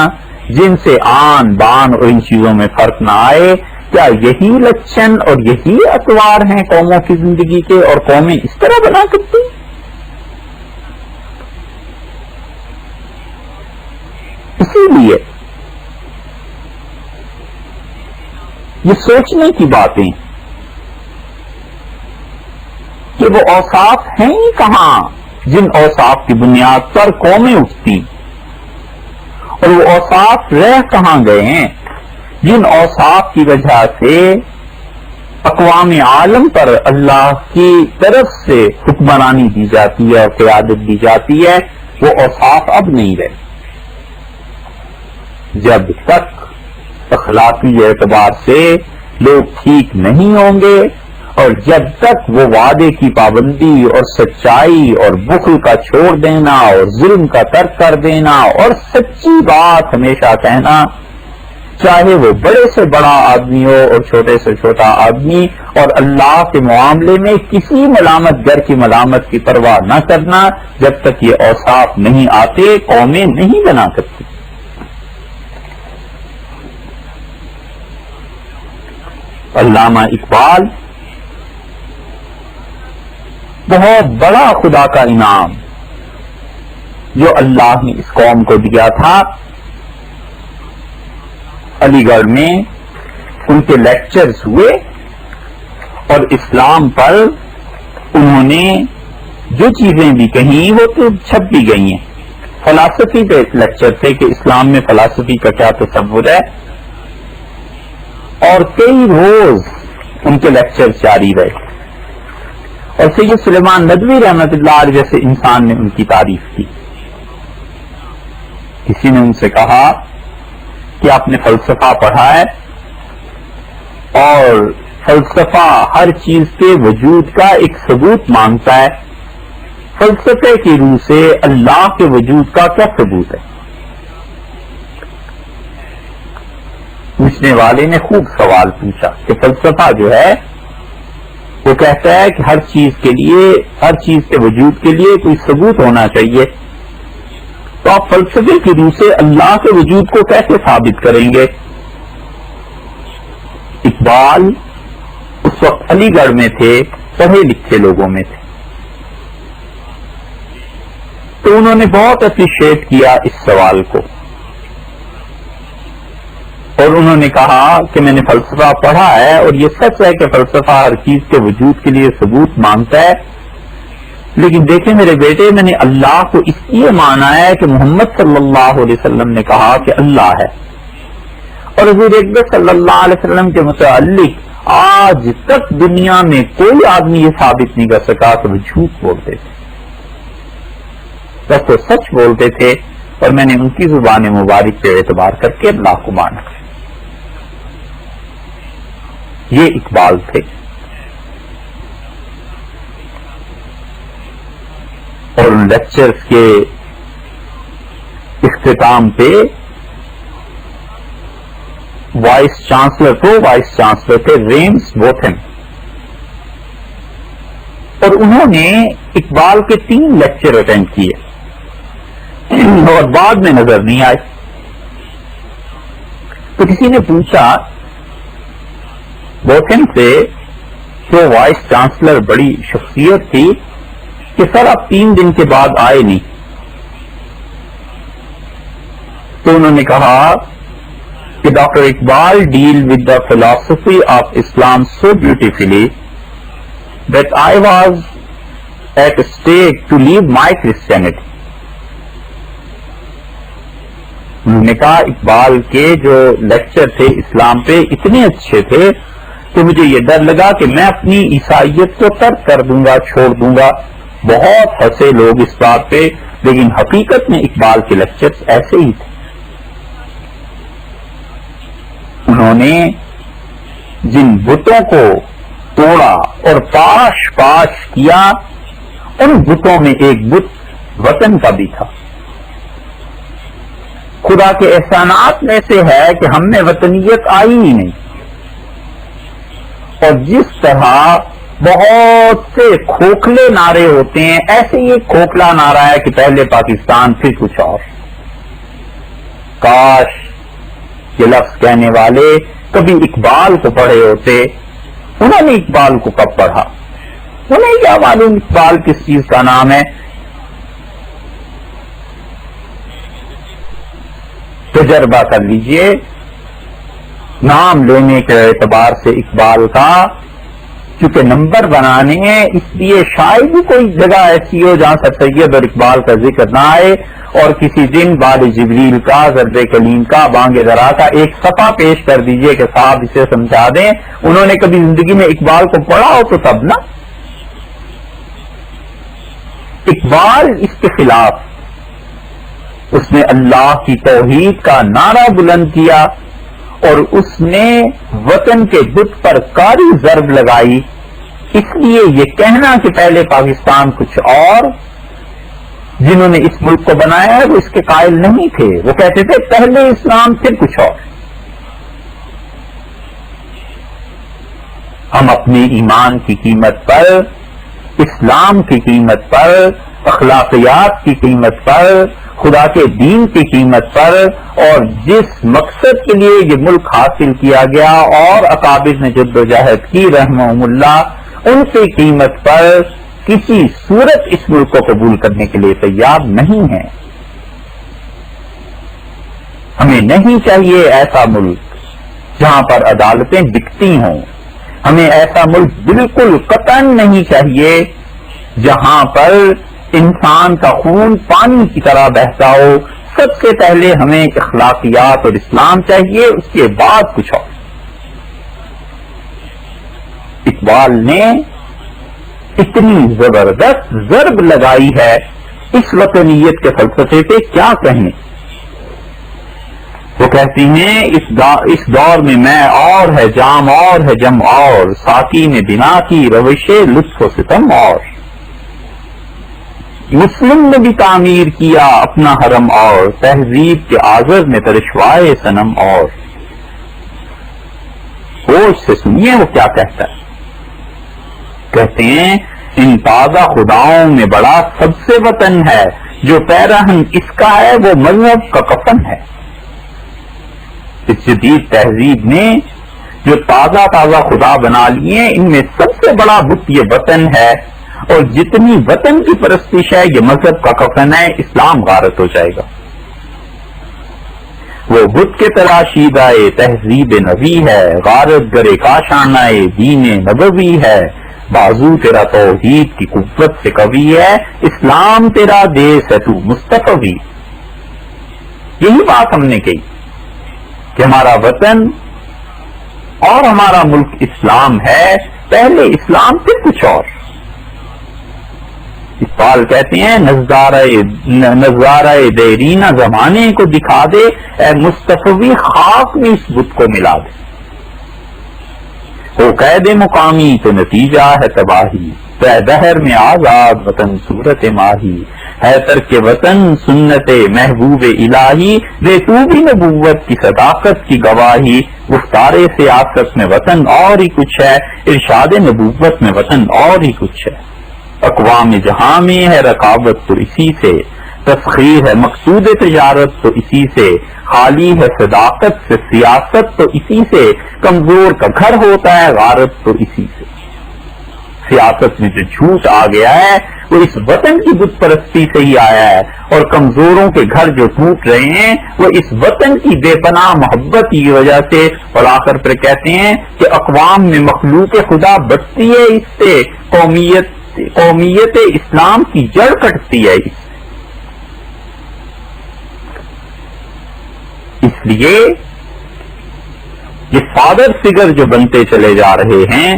جن سے آن بان اور ان چیزوں میں فرق نہ آئے، کیا یہی لچن اور یہی اطوار ہیں قوموں کی زندگی کے، اور قومیں اس طرح بنا کرتی؟ اسی لیے یہ سوچنے کی باتیں کہ وہ اوصاف ہیں ہی کہاں جن اوصاف کی بنیاد پر قومیں اٹھتی، اور وہ اوصاف رہ کہاں گئے ہیں جن اوصاف کی وجہ سے اقوام عالم پر اللہ کی طرف سے حکمرانی دی جاتی ہے اور قیادت دی جاتی ہے، وہ اوصاف اب نہیں رہے۔ جب تک اخلاقی اعتبار سے لوگ ٹھیک نہیں ہوں گے، اور جب تک وہ وعدے کی پابندی اور سچائی اور بخل کا چھوڑ دینا اور ظلم کا ترک کر دینا اور سچی بات ہمیشہ کہنا، چاہے وہ بڑے سے بڑا آدمی ہو اور چھوٹے سے چھوٹا آدمی، اور اللہ کے معاملے میں کسی ملامت گر کی ملامت کی پرواہ نہ کرنا، جب تک یہ اوصاف نہیں آتے قومیں نہیں بنا کرتی۔ علامہ اقبال بہت بڑا خدا کا انعام جو اللہ نے اس قوم کو دیا تھا، علی گڑھ میں ان کے لیکچرز ہوئے اور اسلام پر انہوں نے جو چیزیں بھی کہیں وہ تو چھپ بھی گئی ہیں۔ فلسفی پہ ایک لیکچر تھے کہ اسلام میں فلسفی کا کیا تصور ہے، اور کئی روز ان کے لیکچر جاری رہے، اور سید سلیمان ندوی رحمت اللہ علیہ جیسے انسان نے ان کی تعریف کی۔ کسی نے ان سے کہا کہ آپ نے فلسفہ پڑھا ہے، اور فلسفہ ہر چیز کے وجود کا ایک ثبوت مانگتا ہے، فلسفے کی روح سے اللہ کے وجود کا کیا ثبوت ہے؟ پوچھنے والے نے خوب سوال پوچھا کہ فلسفہ جو ہے وہ کہتا ہے کہ ہر چیز کے وجود کے لیے کوئی ثبوت ہونا چاہیے، تو آپ فلسفے کی روح سے اللہ کے وجود کو کیسے ثابت کریں گے؟ اقبال اس وقت علی گڑھ میں تھے، پڑھے لکھے لوگوں میں تھے، تو انہوں نے بہت اپریشیٹ کیا اس سوال کو، اور انہوں نے کہا کہ میں نے فلسفہ پڑھا ہے اور یہ سچ ہے کہ فلسفہ ہر چیز کے وجود کے لیے ثبوت مانگتا ہے، لیکن دیکھیں میرے بیٹے، میں نے اللہ کو اس لیے مانا ہے کہ محمد صلی اللہ علیہ وسلم نے کہا کہ اللہ ہے، اور حضور اکبر صلی اللہ علیہ وسلم کے متعلق آج تک دنیا میں کوئی آدمی یہ ثابت نہیں کر سکا کہ وہ جھوٹ بولتے تھے، بس وہ سچ بولتے تھے، اور میں نے ان کی زبان مبارک پہ اعتبار کر کے اللہ کو مانا۔ یہ اقبال تھے، اور ان لیکچرز کے اختتام پہ وائس چانسلر تھے ریمز بوتھن، اور انہوں نے اقبال کے 3 لیکچر اٹینڈ کیے اور بعد میں نظر نہیں آئے۔ تو کسی نے پوچھا بوتھن سے، جو وائس چانسلر بڑی شخصیت تھی، کہ سر آپ 3 دن کے بعد آئے نہیں؟ تو انہوں نے کہا کہ doctor Iqbal deal with the philosophy of Islam so beautifully that I was at a stage to leave my Christianity. انہوں نے کہا اقبال کے جو لیکچر تھے اسلام پہ اتنے اچھے تھے کہ مجھے یہ ڈر لگا کہ میں اپنی عیسائیت کو ترک کر دوں گا، چھوڑ دوں گا۔ بہت ہنسے لوگ اس بات پہ، لیکن حقیقت میں اقبال کے لیکچرز ایسے ہی تھے۔ انہوں نے جن بتوں کو توڑا اور پاش کیا، ان بتوں میں ایک بت وطن کا بھی تھا۔ خدا کے احسانات میں سے ہے کہ ہم میں وطنیت آئی ہی نہیں، اور جس طرح بہت سے کھوکھلے نعرے ہوتے ہیں، ایسے ہی ایک کھوکھلا نعرہ ہے کہ پہلے پاکستان پھر کچھ اور۔ کاش یہ لفظ کہنے والے کبھی اقبال کو پڑھے ہوتے۔ انہوں نے اقبال کو کب پڑھا؟ انہیں کیا معلوم اقبال کس چیز کا نام ہے؟ تجربہ کر لیجئے نام لینے کے اعتبار سے اقبال کا، کیونکہ نمبر بنانے ہیں، اس لیے شاید ہی کوئی جگہ ایسی ہو جہاں سر سید اور اقبال کا ذکر نہ آئے، اور کسی دن باد جبریل کا، ضرب کلیم کا، بانگ درا کا ایک صفحہ پیش کر دیجئے کہ صاحب اسے سمجھا دیں۔ انہوں نے کبھی زندگی میں اقبال کو پڑھا ہو تو تب نا۔ اقبال اس کے خلاف، اس نے اللہ کی توحید کا نعرہ بلند کیا، اور اس نے وطن کے بت پر کاری ضرب لگائی. اس لیے یہ کہنا کہ پہلے پاکستان کچھ اور، جنہوں نے اس ملک کو بنایا ہے وہ اس کے قائل نہیں تھے. وہ کہتے تھے پہلے اسلام پھر کچھ اور. ہم اپنے ایمان کی قیمت پر، اسلام کی قیمت پر، اخلاقیات کی قیمت پر، خدا کے دین کی قیمت پر، اور جس مقصد کے لیے یہ ملک حاصل کیا گیا اور اکابر نے جدوجہد کی رحمہم اللہ، ان کی قیمت پر کسی صورت اس ملک کو قبول کرنے کے لیے تیار نہیں ہے. ہمیں نہیں چاہیے ایسا ملک جہاں پر عدالتیں بکتی ہوں. ہمیں ایسا ملک بالکل قطعاً نہیں چاہیے جہاں پر انسان کا خون پانی کی طرح بہتا ہو. سب سے پہلے ہمیں اخلاقیات اور اسلام چاہیے، اس کے بعد کچھ اور. اقبال نے اتنی زبردست ضرب لگائی ہے اس وطنیت کے فلسفے پہ، کیا کہنے. وہ کہتی ہیں اس دور میں اور ہے جام اور ہے جم اور، ساقی نے بنا کی روش لطف و ستم اور. مسلم نے بھی تعمیر کیا اپنا حرم اور، تہذیب کے آزر نے ترشوائے صنم اور. ہوش سے سنیے وہ کیا کہتا ہے. کہتے ہیں ان تازہ خداؤں میں بڑا سب سے وطن ہے، جو پیرہن اس کا ہے وہ مذہب کا کفن ہے. اس جدید تہذیب نے جو تازہ خدا بنا لیے، ان میں سب سے بڑا بت یہ وطن ہے، اور جتنی وطن کی پرستش ہے یہ مذہب کا کفن ہے. اسلام غارت ہو جائے گا. وہ بت کے تراشیدہ تہذیب نبی ہے، غارت گرے کاشانہ دین نبوی ہے. بازو تیرا توحید کی قوت سے قوی ہے، اسلام تیرا دیس ہے تو مصطفی. یہی بات ہم نے کہی کہ ہمارا وطن اور ہمارا ملک اسلام ہے، پہلے اسلام پھر کچھ اور. اقبال کہتے ہیں نظارہ دیرینہ زمانے کو دکھا دے، اے مصطفی خاک میں اس بت کو ملا دے. وہ قید مقامی تو نتیجہ ہے تباہی، بے دہر میں آزاد وطن صورت ماہی. ہے ترک وطن سنت محبوب الہی، دے تو بھی نبوت کی صداقت کی گواہی. گفتار سیاست میں وطن اور ہی کچھ ہے، ارشاد نبوت میں وطن اور ہی کچھ ہے. اقوام جہاں میں ہے رقابت تو اسی سے، تسخیر ہے مقصود تجارت تو اسی سے، خالی ہے صداقت سے سیاست تو اسی سے، کمزور کا گھر ہوتا ہے غارت تو اسی سے. سیاست میں جو جھوٹ آ گیا ہے وہ اس وطن کی بت پرستی سے ہی آیا ہے، اور کمزوروں کے گھر جو ٹوٹ رہے ہیں وہ اس وطن کی بے پناہ محبت کی وجہ سے. اور آخر پر کہتے ہیں کہ اقوام میں مخلوق خدا بچتی ہے اس سے، قومیت اسلام کی جڑ کٹتی ہے اس لیے یہ فادر فگر جو بنتے چلے جا رہے ہیں،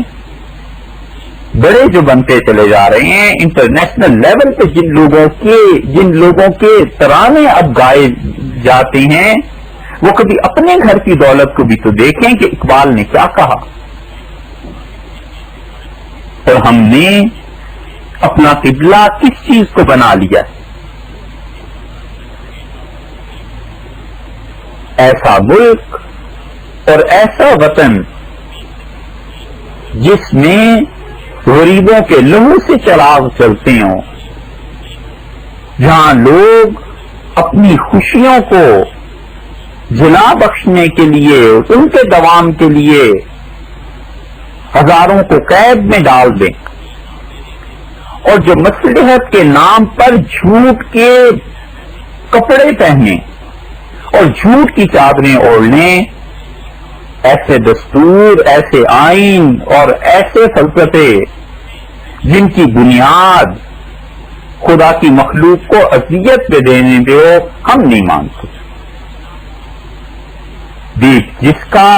بڑے جو بنتے چلے جا رہے ہیں، انٹرنیشنل لیول پہ جن لوگوں کے ترانے اب گائے جاتے ہیں، وہ کبھی اپنے گھر کی دولت کو بھی تو دیکھیں کہ اقبال نے کیا کہا. اور ہم نے اپنا قبلہ کس چیز کو بنا لیا ہے. ایسا ملک اور ایسا وطن جس میں غریبوں کے لہو سے چراغ چلتے ہوں، جہاں لوگ اپنی خوشیوں کو جلا بخشنے کے لیے، ان کے دوام کے لیے ہزاروں کو قید میں ڈال دیں، اور جو مصلحت کے نام پر جھوٹ کے کپڑے پہنے اور جھوٹ کی چادریں اوڑھ لیں. ایسے دستور، ایسے آئین اور ایسے فلسفے جن کی بنیاد خدا کی مخلوق کو اذیت پہ دینے دے، ہم نہیں مانتے. دیکھ جس کا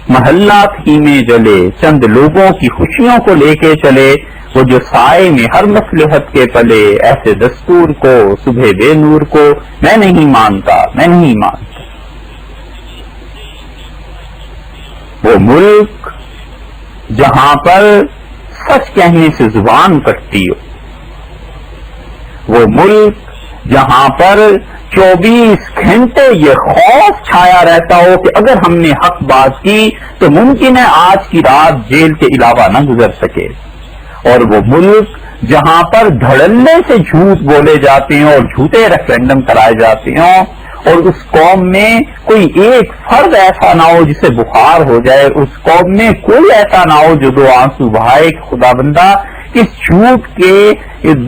محلہ ہی میں جلے، چند لوگوں کی خوشیوں کو لے کے چلے، وہ جو سائے میں ہر مصلحت کے پلے، ایسے دستور کو صبح بے نور کو میں نہیں مانتا. وہ ملک جہاں پر سچ کہنے سے زبان کٹتی ہو، وہ ملک جہاں پر 24 گھنٹے یہ خوف چھایا رہتا ہو کہ اگر ہم نے حق بات کی تو ممکن ہے آج کی رات جیل کے علاوہ نہ گزر سکے، اور وہ ملک جہاں پر دھڑلے سے جھوٹ بولے جاتے ہیں اور جھوٹے ریفرینڈم کرائے جاتے ہوں، اور اس قوم میں کوئی ایک فرد ایسا نہ ہو جسے بخار ہو جائے، اس قوم میں کوئی ایسا نہ ہو جو 2 آنسو بہائے کہ خدا بندہ کس جھوٹ کے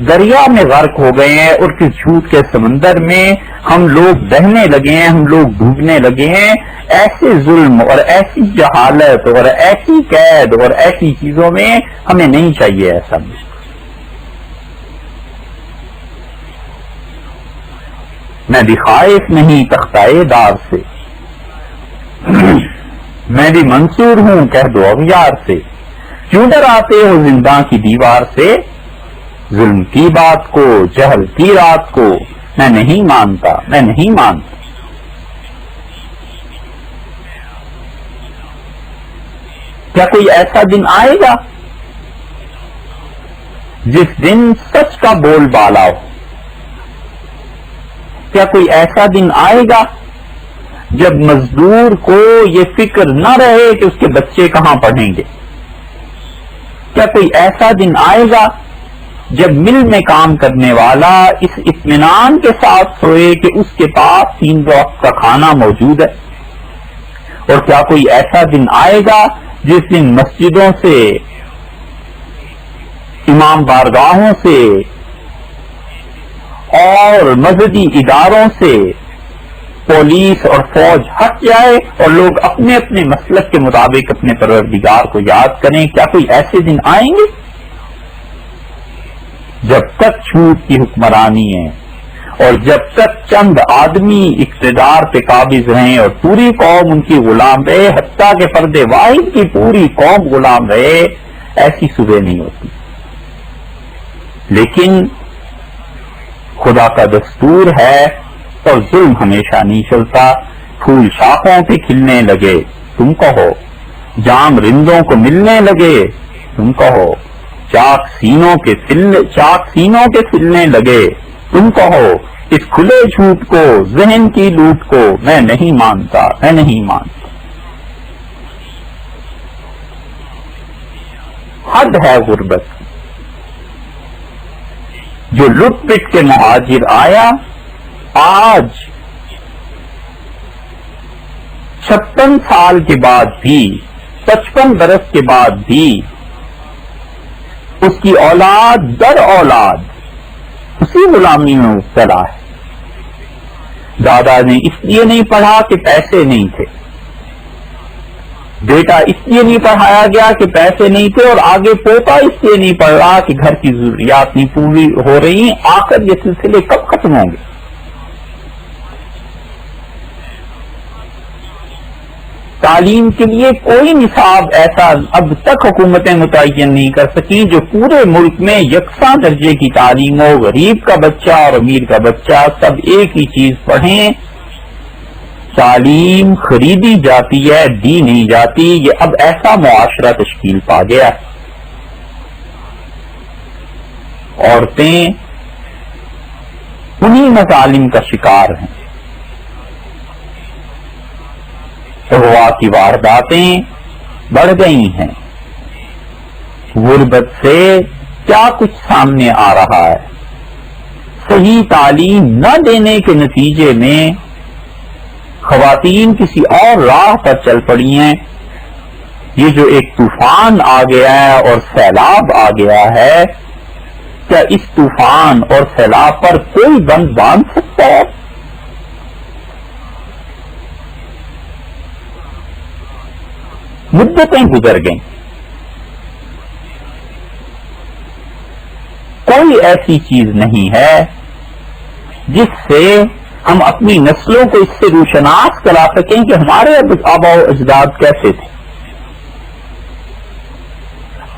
دریا میں غرق ہو گئے ہیں اور کس جھوٹ کے سمندر میں ہم لوگ بہنے لگے ہیں، ہم لوگ ڈوبنے لگے ہیں۔ ایسے ظلم اور ایسی جہالت اور ایسی قید اور ایسی چیزوں میں ہمیں نہیں چاہیے ایسا۔ میں بھی خائف نہیں تختائے دار سے، میں بھی منصور ہوں کہہ دو اغیار سے، کیوں ڈراتے ہو زنداں کی دیوار سے؟ ظلم کی بات کو، جہل کی رات کو میں نہیں مانتا، میں نہیں مانتا۔ کیا کوئی ایسا دن آئے گا جس دن سچ کا بول بالا ہو؟ کیا کوئی ایسا دن آئے گا جب مزدور کو یہ فکر نہ رہے کہ اس کے بچے کہاں پڑھیں گے؟ کیا کوئی ایسا دن آئے گا جب مل میں کام کرنے والا اس اطمینان کے ساتھ سوئے کہ اس کے پاس 3 وقت کا کھانا موجود ہے؟ اور کیا کوئی ایسا دن آئے گا جس دن مسجدوں سے، امام بارگاہوں سے اور مذہبی اداروں سے پولیس اور فوج ہٹ جائے اور لوگ اپنے اپنے مسلک کے مطابق اپنے پروردگار کو یاد کریں؟ کیا کوئی ایسے دن آئیں گے؟ جب تک جھوٹ کی حکمرانی ہے اور جب تک چند آدمی اقتدار پہ قابض رہیں اور پوری قوم ان کی غلام رہے، حتیٰ کہ فرد واحد کی پوری قوم غلام رہے، ایسی صبح نہیں ہوتی۔ لیکن خدا کا دستور ہے اور ظلم ہمیشہ نہیں چلتا۔ پھول شاخوں پہ کھلنے لگے تم کہو، جام رندوں کو ملنے لگے تم کہو، چاک سینوں کے پھلنے لگے تم کہو، اس کھلے جھوٹ کو، ذہن کی لوٹ کو میں نہیں مانتا، میں نہیں مانتا۔ حد ہے غربت، جو لٹ پٹ کے مہاجر آیا آج 56 سال کے بعد بھی، 55 برس کے بعد بھی اس کی اولاد در اولاد اسی غلامی میں مبتلا ہے۔ دادا نے اس لیے نہیں پڑھا کہ پیسے نہیں تھے، بیٹا اس لیے نہیں پڑھایا گیا کہ پیسے نہیں تھے، اور آگے پوتا اس لیے نہیں پڑھ رہا کہ گھر کی ضروریات نہیں پوری ہو رہی۔ آخر یہ سلسلے کب ختم ہوں گے؟ تعلیم کے لیے کوئی نصاب ایسا اب تک حکومتیں متعین نہیں کر سکیں جو پورے ملک میں یکساں درجے کی تعلیم ہو، غریب کا بچہ اور امیر کا بچہ سب ایک ہی چیز پڑھیں۔ تعلیم خریدی جاتی ہے، دی نہیں جاتی۔ یہ اب ایسا معاشرہ تشکیل پا گیا ہے۔ عورتیں انہی مظالم کا شکار ہیں۔ اغوا کی وارداتیں بڑھ گئی ہیں۔ غربت سے کیا کچھ سامنے آ رہا ہے؟ صحیح تعلیم نہ دینے کے نتیجے میں خواتین کسی اور راہ پر چل پڑی ہیں۔ یہ جو ایک طوفان آ گیا ہے اور سیلاب آ گیا ہے، کیا اس طوفان اور سیلاب پر کوئی بند باندھ سکتا ہے؟ مدتیں گزر گئیں، کوئی ایسی چیز نہیں ہے جس سے ہم اپنی نسلوں کو اس سے روشناس کرا سکیں کہ ہمارے آباء و اجداد کیسے تھے۔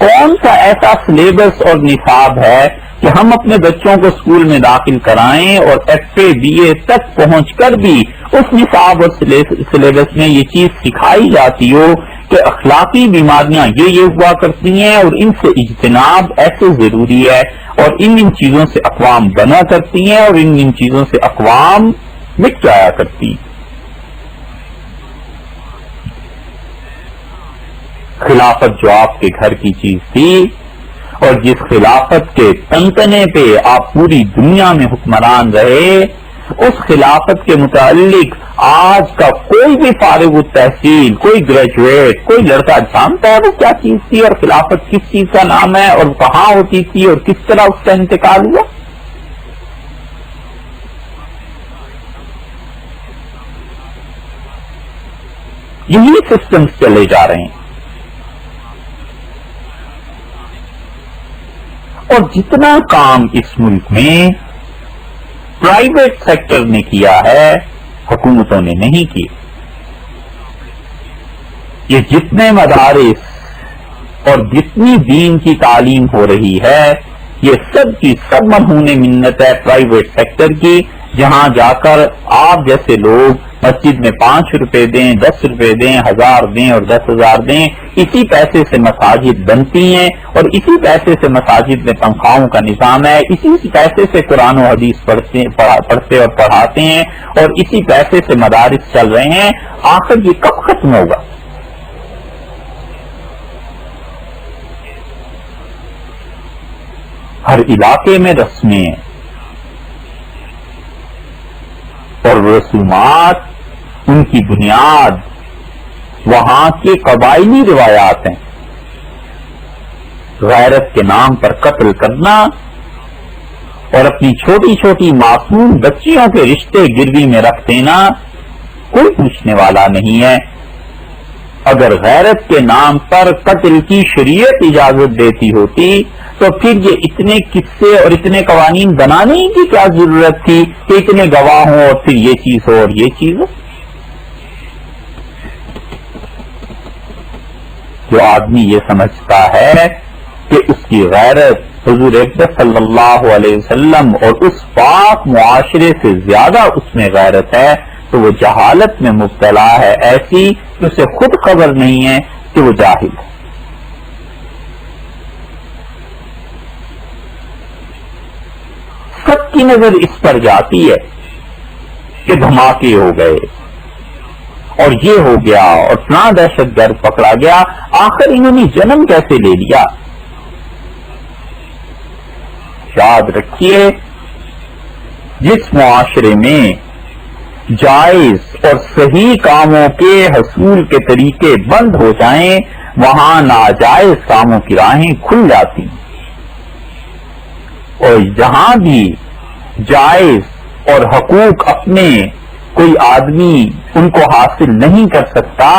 کون سا ایسا سلیبس اور نصاب ہے کہ ہم اپنے بچوں کو اسکول میں داخل کرائیں اور ایف اے بی اے تک پہنچ کر بھی اس نصاب اور سلیبس میں یہ چیز سکھائی جاتی ہو کہ اخلاقی بیماریاں یہ ہوا کرتی ہیں اور ان سے اجتناب ایسے ضروری ہے اور ان چیزوں سے اقوام بنا کرتی ہیں اور ان چیزوں سے اقوام مٹ جایا کرتی ہیں. خلافت جو آپ کے گھر کی چیز تھی اور جس خلافت کے تنتنے پہ آپ پوری دنیا میں حکمران رہے، اس خلافت کے متعلق آج کا کوئی بھی فارغ التحصیل، کوئی گریجویٹ، کوئی لڑکا جانتا ہے وہ کیا چیز تھی اور خلافت کس چیز کا نام ہے اور کہاں ہوتی تھی اور کس طرح اس کا انتقال ہوا؟ یہی سسٹمز چلے جا رہے ہیں. اور جتنا کام اس ملک میں پرائیویٹ سیکٹر نے کیا ہے حکومتوں نے نہیں کیا. یہ جتنے مدارس اور جتنی دین کی تعلیم ہو رہی ہے یہ سب کی سب مرہون منت ہے پرائیویٹ سیکٹر کی، جہاں جا کر آپ جیسے لوگ مسجد میں 5 روپے دیں، 10 روپے دیں، 1000 دیں اور 10,000 دیں، اسی پیسے سے مساجد بنتی ہیں اور اسی پیسے سے مساجد میں تنخواہوں کا نظام ہے، اسی پیسے سے قرآن و حدیث پڑھتے اور پڑھاتے ہیں اور اسی پیسے سے مدارس چل رہے ہیں. آخر یہ کب ختم ہوگا؟ ہر علاقے میں رسمیں اور رسومات، ان کی بنیاد وہاں کے قبائلی روایات ہیں. غیرت کے نام پر قتل کرنا اور اپنی چھوٹی چھوٹی معصوم بچیوں کے رشتے گروی میں رکھ دینا کوئی پوچھنے والا نہیں ہے. اگر غیرت کے نام پر قتل کی شریعت اجازت دیتی ہوتی تو پھر یہ اتنے قصے اور اتنے قوانین بنانے کی کیا ضرورت تھی کہ اتنے گواہ ہوں اور پھر یہ چیز ہو اور یہ چیز ہو؟ جو آدمی یہ سمجھتا ہے کہ اس کی غیرت حضور اکرم صلی اللہ علیہ وسلم اور اس پاک معاشرے سے زیادہ اس میں غیرت ہے تو وہ جہالت میں مبتلا ہے، ایسی کہ اسے خود خبر نہیں ہے کہ وہ جاہل ہے. سب کی نظر اس پر جاتی ہے کہ دھماکے ہو گئے اور یہ ہو گیا اور فلاں دہشت گرد پکڑا گیا. آخر انہوں نے جنم کیسے لے لیا؟ یاد رکھیے، جس معاشرے میں جائز اور صحیح کاموں کے حصول کے طریقے بند ہو جائیں وہاں ناجائز کاموں کی راہیں کھل جاتی ہیں. اور جہاں بھی جائز اور حقوق اپنے کوئی آدمی ان کو حاصل نہیں کر سکتا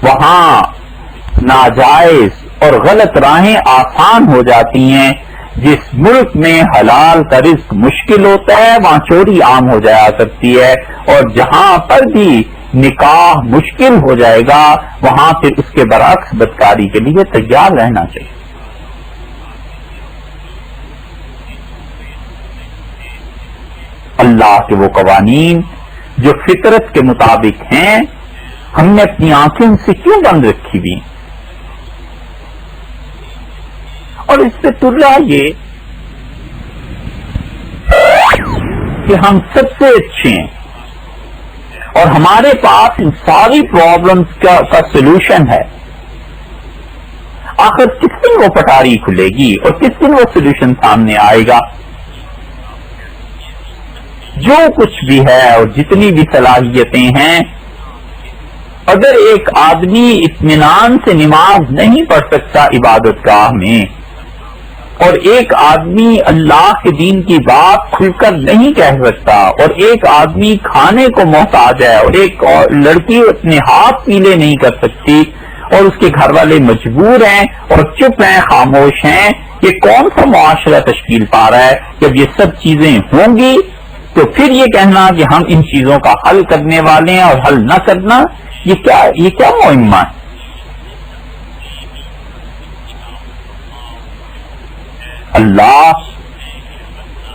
وہاں ناجائز اور غلط راہیں آسان ہو جاتی ہیں. جس ملک میں حلال کا رزق مشکل ہوتا ہے وہاں چوری عام ہو جایا کرتی ہے اور جہاں پر بھی نکاح مشکل ہو جائے گا وہاں پھر اس کے برعکس بدکاری کے لیے تیار رہنا چاہیے. اللہ کے وہ قوانین جو فطرت کے مطابق ہیں ہم نے اپنی آنکھیں ان سے کیوں بند رکھی ہوئی؟ اور اس سے تر رہا یہ کہ ہم سب سے اچھے ہیں اور ہمارے پاس ان ساری پرابلمز کا سولوشن ہے. آخر کس دن وہ پٹاری کھلے گی اور کس دن وہ سولوشن سامنے آئے گا؟ جو کچھ بھی ہے اور جتنی بھی صلاحیتیں ہیں، اگر ایک آدمی اطمینان سے نماز نہیں پڑھ سکتا عبادت گاہ میں اور ایک آدمی اللہ کے دین کی بات کھل کر نہیں کہہ سکتا اور ایک آدمی کھانے کو محتاج ہے اور ایک لڑکی اپنے ہاتھ پیلے نہیں کر سکتی اور اس کے گھر والے مجبور ہیں اور چپ ہیں، خاموش ہیں، یہ کون سا معاشرہ تشکیل پا رہا ہے؟ جب یہ سب چیزیں ہوں گی تو پھر یہ کہنا کہ ہم ان چیزوں کا حل کرنے والے ہیں اور حل نہ کرنا، یہ کیا معمہ ہے؟ اللہ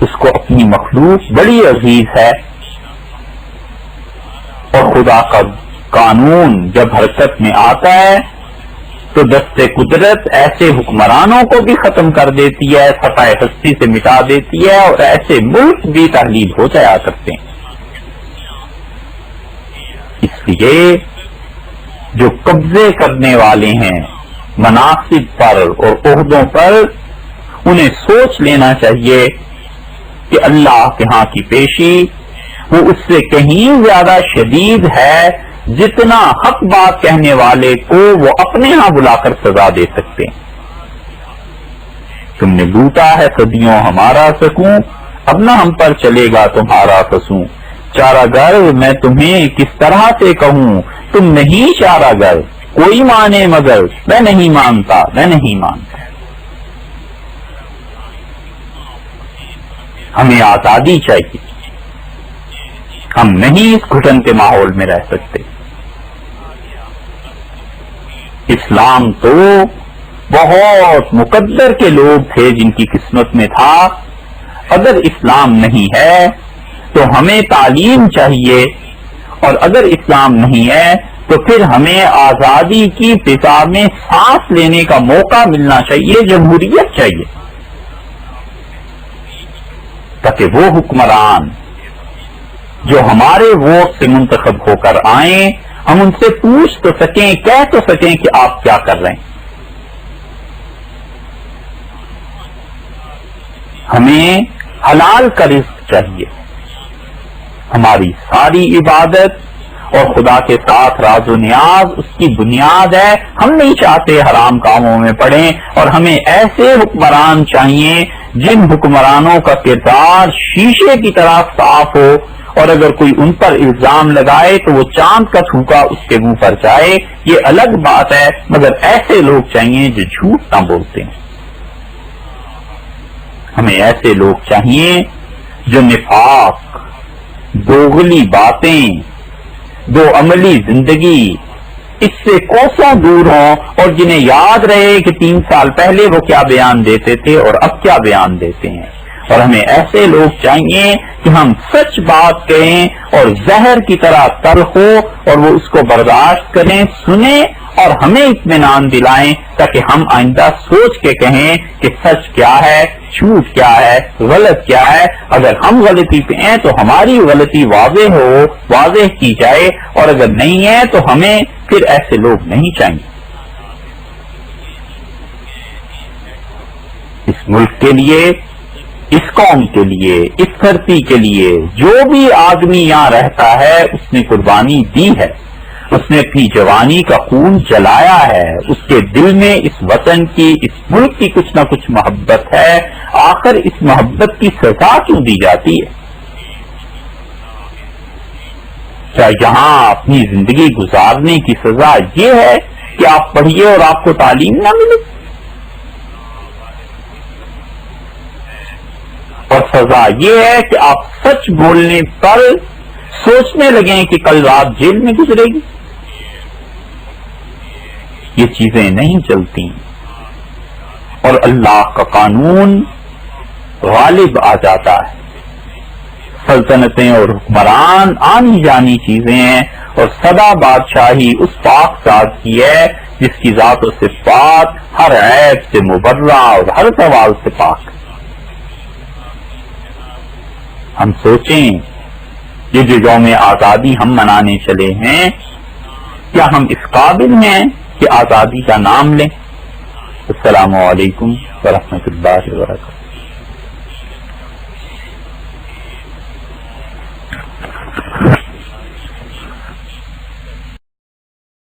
اس کو اپنی مخلوق بڑی عزیز ہے، اور خدا کا قانون جب حرکت میں آتا ہے تو دست قدرت ایسے حکمرانوں کو بھی ختم کر دیتی ہے، سطح ہستی سے مٹا دیتی ہے، اور ایسے ملک بھی تحلیل ہو جایا کرتے ہیں۔ اس لیے جو قبضے کرنے والے ہیں مناصب پر اور عہدوں پر، انہیں سوچ لینا چاہیے کہ اللہ کے ہاں کی پیشی وہ اس سے کہیں زیادہ شدید ہے جتنا حق بات کہنے والے کو وہ اپنے ہاں بلا کر سزا دے سکتے ہیں۔ تم نے لوٹا ہے صدیوں ہمارا سکوں، اب نہ ہم پر چلے گا تمہارا فسوں، چارہ گر میں تمہیں کس طرح سے کہوں، تم نہیں چارہ گر، کوئی مانے مگر میں نہیں مانتا، میں نہیں مانتا۔ ہمیں آزادی چاہیے، ہم نہیں اس گھٹن کے ماحول میں رہ سکتے۔ اسلام تو بہت مقدر کے لوگ تھے جن کی قسمت میں تھا، اگر اسلام نہیں ہے تو ہمیں تعلیم چاہیے، اور اگر اسلام نہیں ہے تو پھر ہمیں آزادی کی فضا میں سانس لینے کا موقع ملنا چاہیے، جمہوریت چاہیے، تاکہ وہ حکمران جو ہمارے ووٹ سے منتخب ہو کر آئیں، ہم ان سے پوچھ تو سکیں، کہہ تو سکیں کہ آپ کیا کر رہے ہیں۔ ہمیں حلال کا رزق چاہیے، ہماری ساری عبادت اور خدا کے ساتھ راز و نیاز اس کی بنیاد ہے۔ ہم نہیں چاہتے حرام کاموں میں پڑیں، اور ہمیں ایسے حکمران چاہیے جن حکمرانوں کا کردار شیشے کی طرح صاف ہو، اور اگر کوئی ان پر الزام لگائے تو وہ چاند کا تھوکا اس کے منہ پر جائے، یہ الگ بات ہے، مگر ایسے لوگ چاہیے جو جھوٹ نہ بولتے ہیں۔ ہمیں ایسے لوگ چاہیے جو نفاق، دوغلی باتیں، دو عملی زندگی اس سے کوسوں دور ہوں، اور جنہیں یاد رہے کہ 3 سال پہلے وہ کیا بیان دیتے تھے اور اب کیا بیان دیتے ہیں۔ اور ہمیں ایسے لوگ چاہیے کہ ہم سچ بات کہیں اور زہر کی طرح تلخ ہو، اور وہ اس کو برداشت کریں، سنیں اور ہمیں اطمینان دلائیں، تاکہ ہم آئندہ سوچ کے کہیں کہ سچ کیا ہے، جھوٹ کیا ہے، غلط کیا ہے۔ اگر ہم غلطی پہ ہیں تو ہماری غلطی واضح کی جائے، اور اگر نہیں ہے تو ہمیں پھر ایسے لوگ نہیں چاہیے۔ اس ملک کے لیے، اس قوم کے لیے، اس دھرتی کے لیے جو بھی آدمی یہاں رہتا ہے اس نے قربانی دی ہے، اس نے اپنی جوانی کا خون جلایا ہے، اس کے دل میں اس وطن کی، اس ملک کی کچھ نہ کچھ محبت ہے۔ آخر اس محبت کی سزا کیوں دی جاتی ہے؟ کیا یہاں اپنی زندگی گزارنے کی سزا یہ ہے کہ آپ پڑھیے اور آپ کو تعلیم نہ ملے؟ اور سزا یہ ہے کہ آپ سچ بولنے پر سوچنے لگیں کہ کل رات جیل میں گزرے گی؟ یہ چیزیں نہیں چلتی، اور اللہ کا قانون غالب آ جاتا ہے۔ سلطنتیں اور حکمران آنی جانی چیزیں ہیں، اور سدا بادشاہی اس پاک ذات کی ہے جس کی ذات و صفات ہر عیب سے مبرہ اور ہر سوال سے پاک۔ ہم سوچیں یہ جو یوم آزادی ہم منانے چلے ہیں، کیا ہم اس قابل ہیں کہ آزادی کا نام لیں؟ السلام علیکم ورحمۃ اللہ وبرکاتہ۔